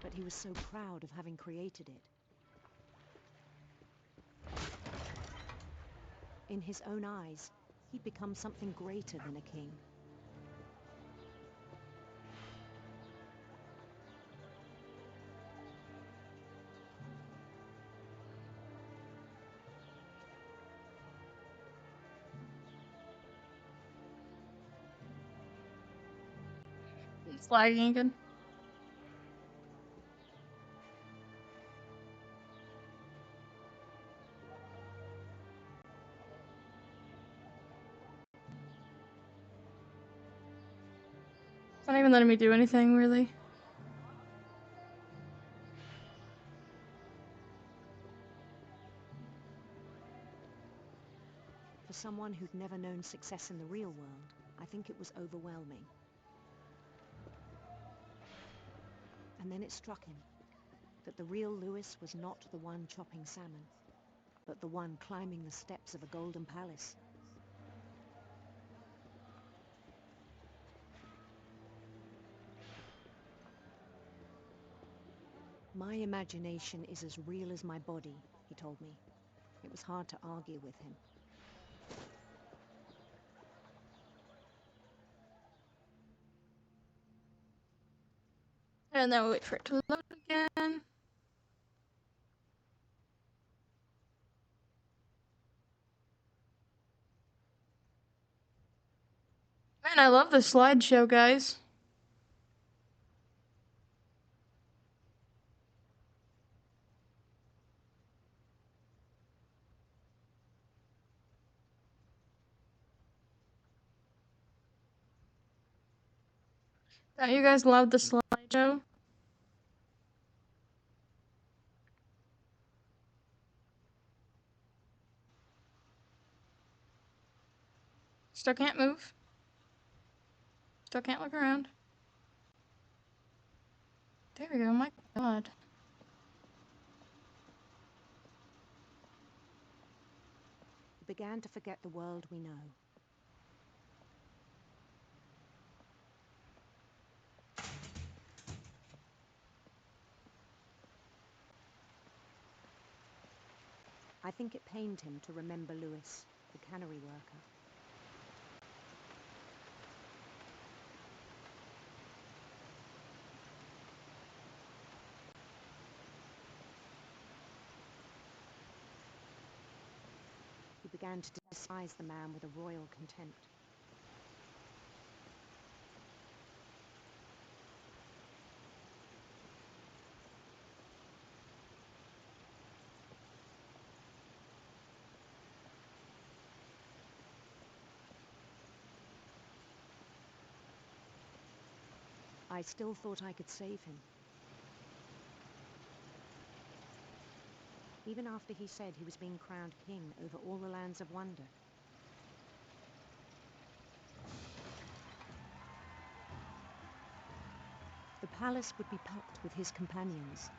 N: But he was so proud of having created it. In his own eyes, he'd become something greater than a king.
A: It's lagging again. It's not even letting me do anything, really.
N: For someone who'd never known success in the real world, I think it was overwhelming. And then it struck him that the real Lewis was not the one chopping salmon, but the one climbing the steps of a golden palace. My imagination is as real as my body, he told me. It was hard to argue with him.
A: And then we wait for it to load again. Man, I love the slideshow, guys. Don't you guys love the slideshow? Still can't move. Still can't look around. There we go, my god.
N: We began to forget the world we know. I think it pained him to remember Lewis, the cannery worker. He began to despise the man with a royal contempt. I still thought I could save him. Even after he said he was being crowned king over all the lands of wonder. The palace would be packed with his companions.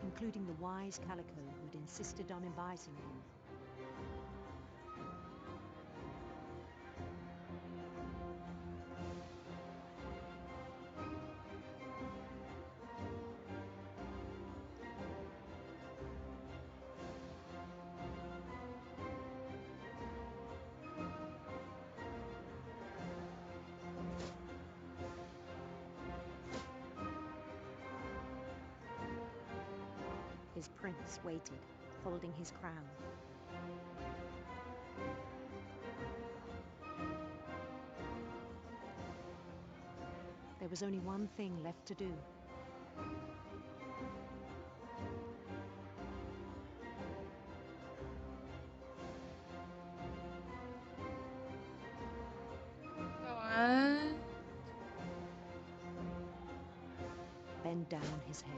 N: Including the wise Calico who'd insisted on advising him. His prince waited, holding his crown. There was only one thing left to do.
A: What?
N: Bend down his head.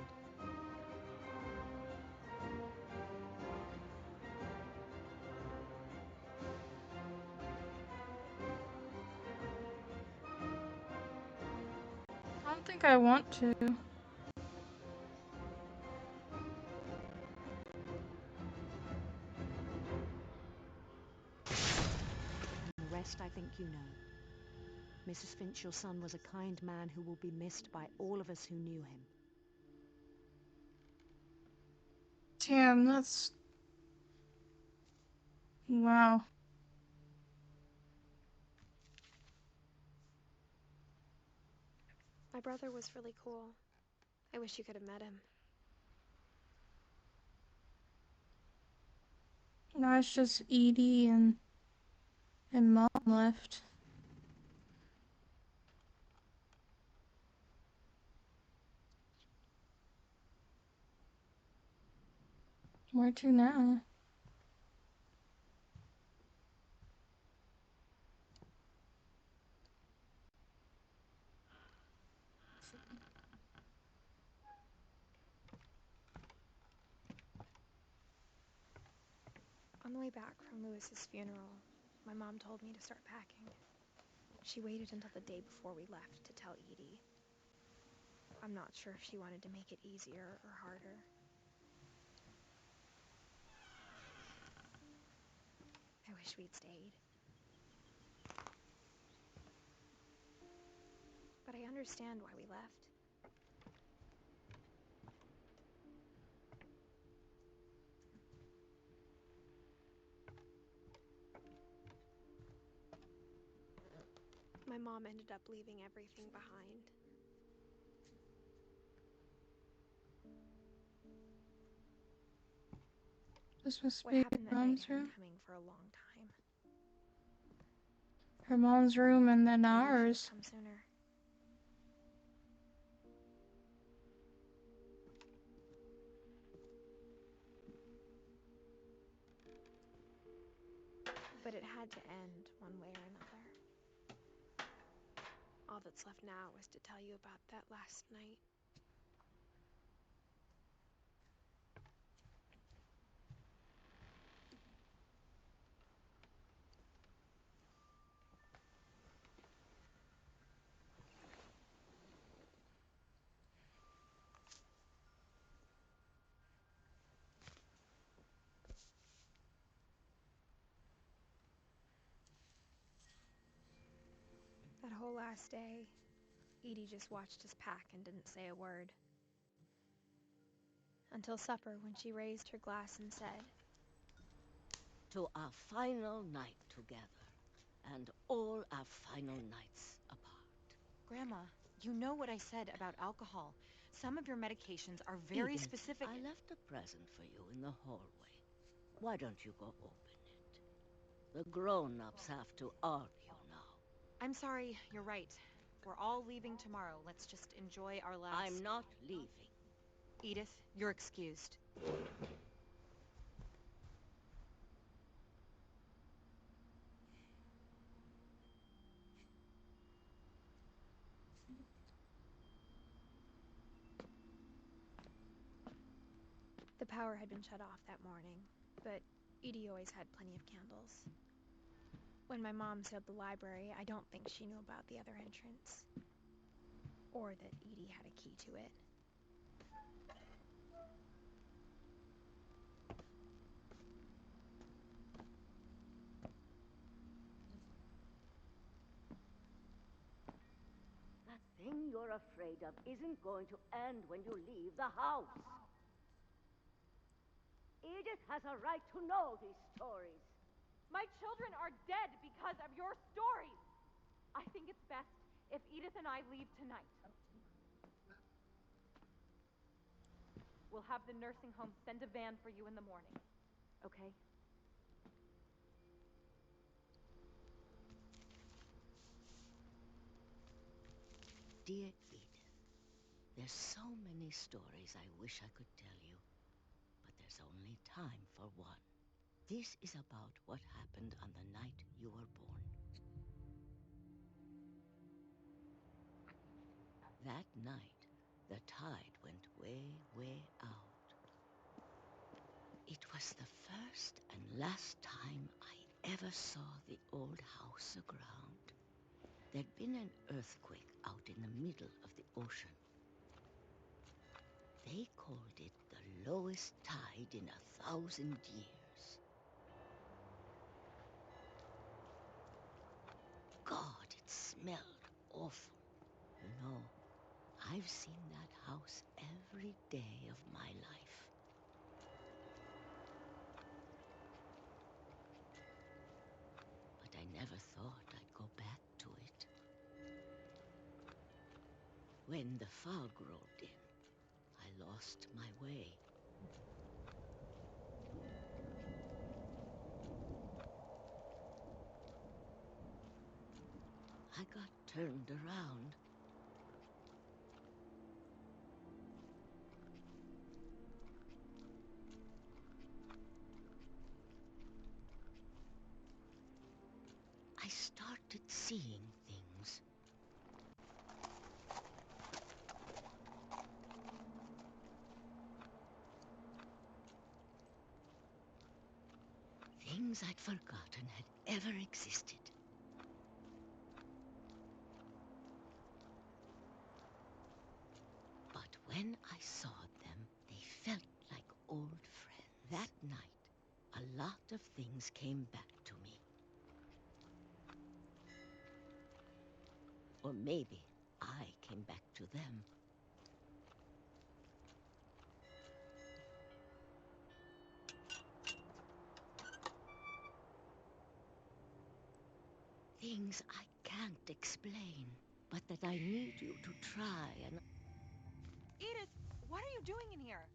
A: I don't think I want to.
N: The rest I think you know. Mrs. Finch, your son was a kind man who will be missed by all of us who knew him.
A: Damn, that's... Wow.
F: My brother was really cool. I wish you could have met him.
A: Now it's just Edie and Mom left. Where to now?
F: On the way back from Lewis's funeral, my mom told me to start packing. She waited until the day before we left to tell Edie. I'm not sure if she wanted to make it easier or harder. I wish we'd stayed. But I understand why we left. My mom ended up leaving everything behind.
A: This must
F: What
A: be
F: happened that night
A: Mom's
F: had been
A: room.
F: coming for a long time.
A: Her mom's room and then
F: Maybe we should have
A: ours.
F: come sooner. But it had to end one way or another. All that's left now is to tell you about that last night. That whole last day, Edie just watched us pack and didn't say a word. Until supper, when she raised her glass and said,
O: "To our final night together, and all our final nights apart."
P: Grandma, you know what I said about alcohol. Some of your medications are very
O: Edith,
P: specific.
O: I left a present for you in the hallway. Why don't you go open it? The grown-ups have to argue now.
P: I'm sorry, you're right. We're all leaving tomorrow. Let's just enjoy our last...
O: I'm not leaving.
P: Edith, you're excused.
F: the power had been shut off that morning, but Edie always had plenty of candles. When my mom sealed the library, I don't think she knew about the other entrance, or that Edie had a key to it.
O: That thing you're afraid of isn't going to end when you leave the house. Edith has a right to know these stories.
Q: My children are dead because of your stories. I think it's best if Edith and I leave tonight. We'll have the nursing home send a van for you in the morning. Okay?
O: Dear Edith, there's so many stories I wish I could tell you, but there's only time for one. This is about what happened on the night you were born. That night, the tide went way, way out. It was the first and last time I ever saw the old house aground. There'd been an earthquake out in the middle of the ocean. They called it the lowest tide in 1,000 years. God, it smelled awful. You know, I've seen that house every day of my life. But I never thought I'd go back to it. When the fog rolled in, I lost my way. I got turned around. I started seeing things. Things I'd forgotten had ever existed. But when I saw them, they felt like old friends. That night, a lot of things came back to me. Or maybe I came back to them. Things I can't explain, but that I need you to try and...
P: Edith, what are you doing in here?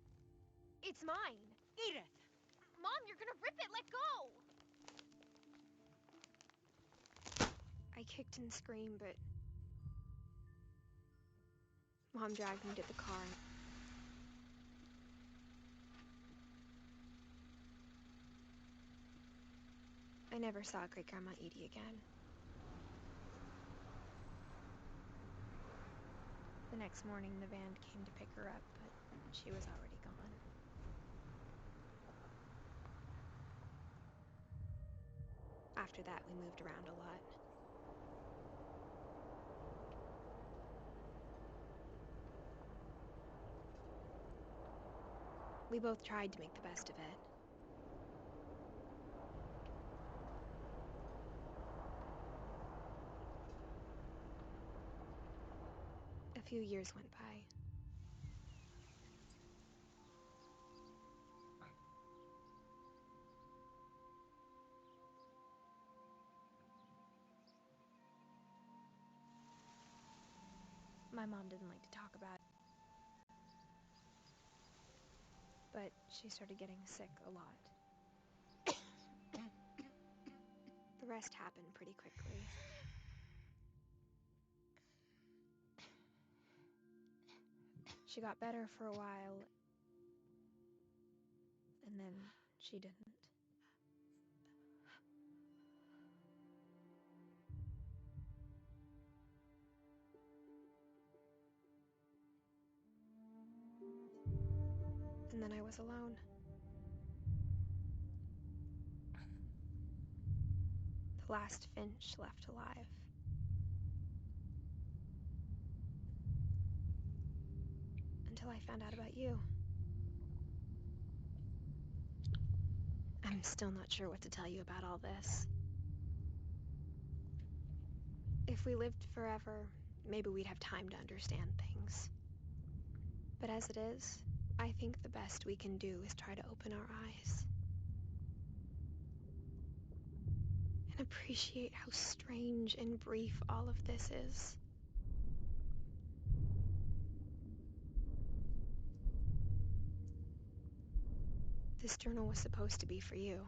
B: It's mine.
P: Edith!
B: Mom, you're gonna rip it. Let go.
F: I kicked and screamed, but Mom dragged me to the car. I never saw Great-Grandma Edie again. The next morning, the van came to pick her up, but she was already gone. After that, we moved around a lot. We both tried to make the best of it. A few years went by. My mom didn't like to talk about it, but she started getting sick a lot. The rest happened pretty quickly. She got better for a while, and then she didn't. And then I was alone. The last Finch left alive. Until I found out about you. I'm still not sure what to tell you about all this. If we lived forever, maybe we'd have time to understand things. But as it is, I think the best we can do is try to open our eyes. And appreciate how strange and brief all of this is. This journal was supposed to be for you.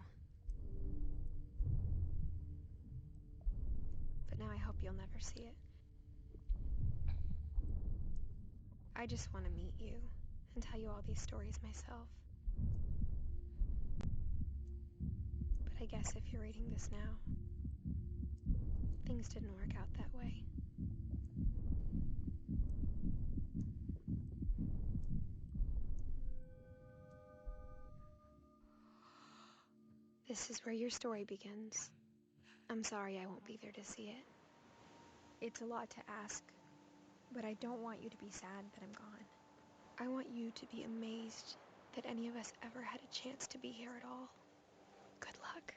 F: But now I hope you'll never see it. I just want to meet you and tell you all these stories myself. But I guess if you're reading this now, things didn't work out that way. This is where your story begins. I'm sorry I won't be there to see it. It's a lot to ask, but I don't want you to be sad that I'm gone. I want you to be amazed that any of us ever had a chance to be here at all. Good luck.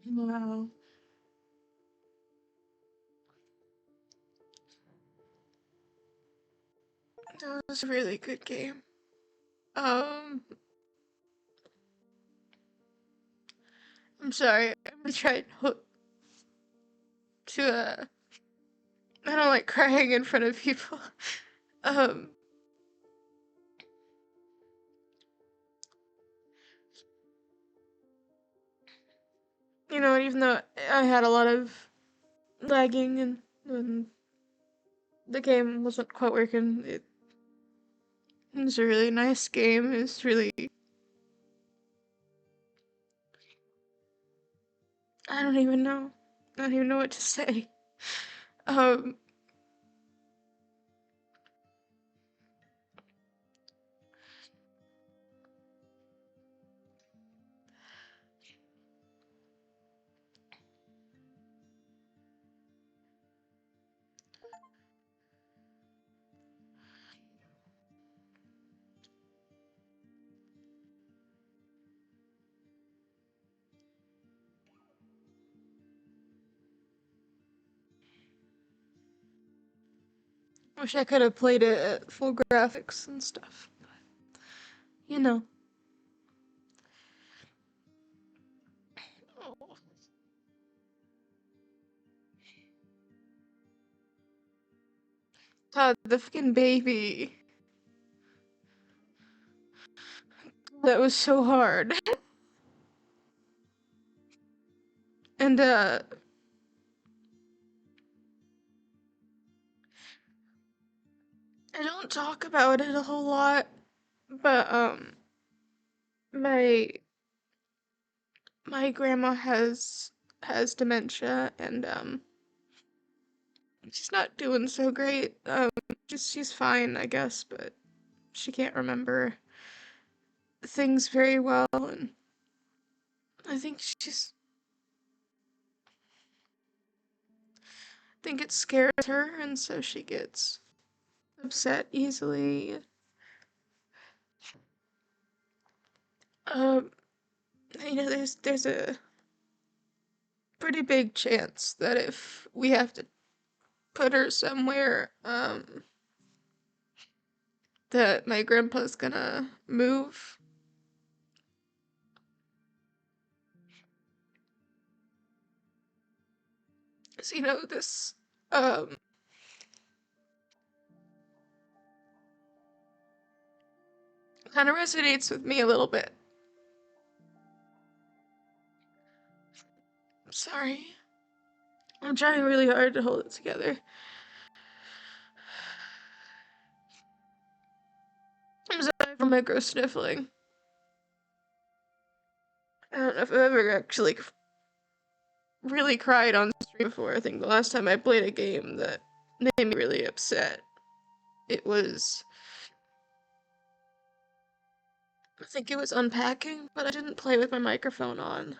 A: Wow. That was a really good game. I'm sorry. I'm gonna try to I don't like crying in front of people. Um, even though I had a lot of lagging and when the game wasn't quite working, it was a really nice game. It was really, I don't even know. I don't even know what to say. Um, wish I could have played it at full graphics and stuff. But, you know. Oh. Todd, the fucking baby. That was so hard. And, I don't talk about it a whole lot, but, my my grandma has dementia, and, she's not doing so great. She's fine, I guess, but she can't remember things very well, and I think I think it scares her, and so she gets upset easily. Um, there's a pretty big chance that if we have to put her somewhere, that my grandpa's gonna move. So, this, um, kind of resonates with me a little bit. I'm sorry. I'm trying really hard to hold it together. I'm sorry for micro sniffling. I don't know if I've ever actually really cried on stream before. I think the last time I played a game that made me really upset, it was, I think it was Unpacking, but I didn't play with my microphone on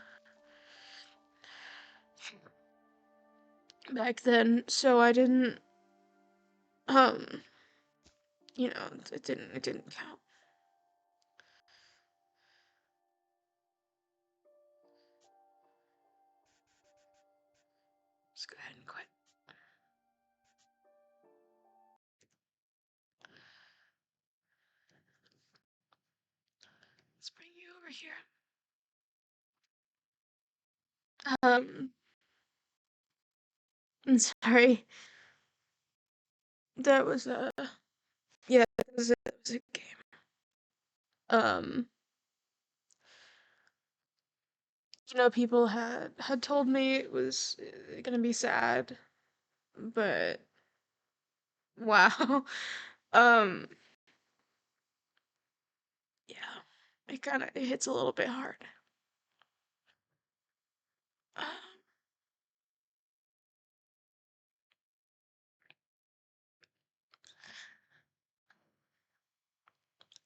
A: back then, so I didn't, you know, it didn't count. Let's go ahead and quit. Let's bring you over here. I'm sorry. That was yeah, that was a game. You know, people had told me it was gonna be sad, but wow. Um, yeah, it hits a little bit hard.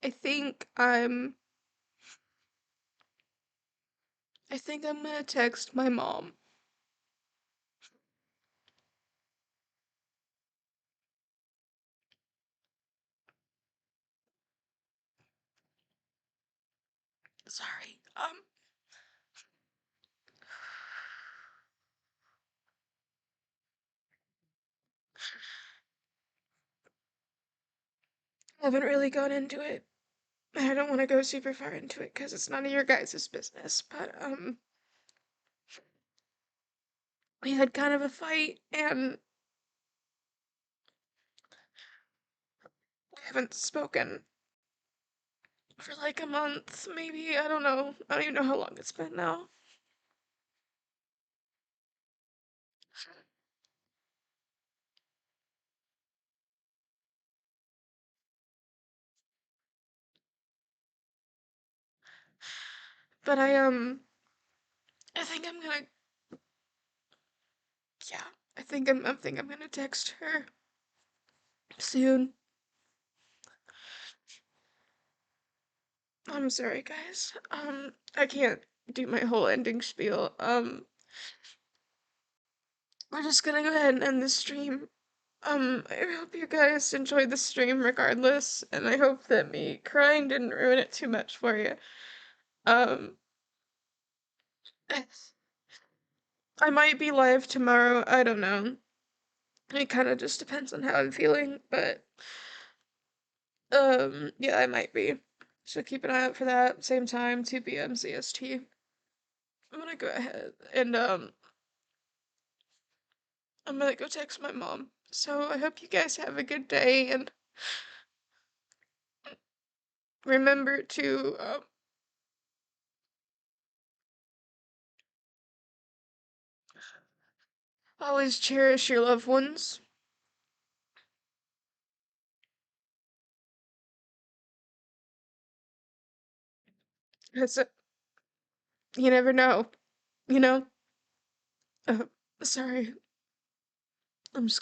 A: I think I'm gonna text my mom. Sorry. I haven't really gone into it. I don't want to go super far into it because it's none of your guys' business, but we had kind of a fight and we haven't spoken for like a month, maybe. I don't know. I don't even know how long it's been now. But I think I'm gonna, yeah, I think I'm gonna text her soon. I'm sorry, guys. I can't do my whole ending spiel. We're just gonna go ahead and end the stream. I hope you guys enjoyed the stream regardless, and I hope that me crying didn't ruin it too much for you. Um, I might be live tomorrow, I don't know. It kind of just depends on how I'm feeling, but, yeah, I might be. So keep an eye out for that, same time, 2 p.m. CST. I'm gonna go ahead and, I'm gonna go text my mom. So I hope you guys have a good day, and remember to, always cherish your loved ones. It's you never know, you know? Sorry. I'm just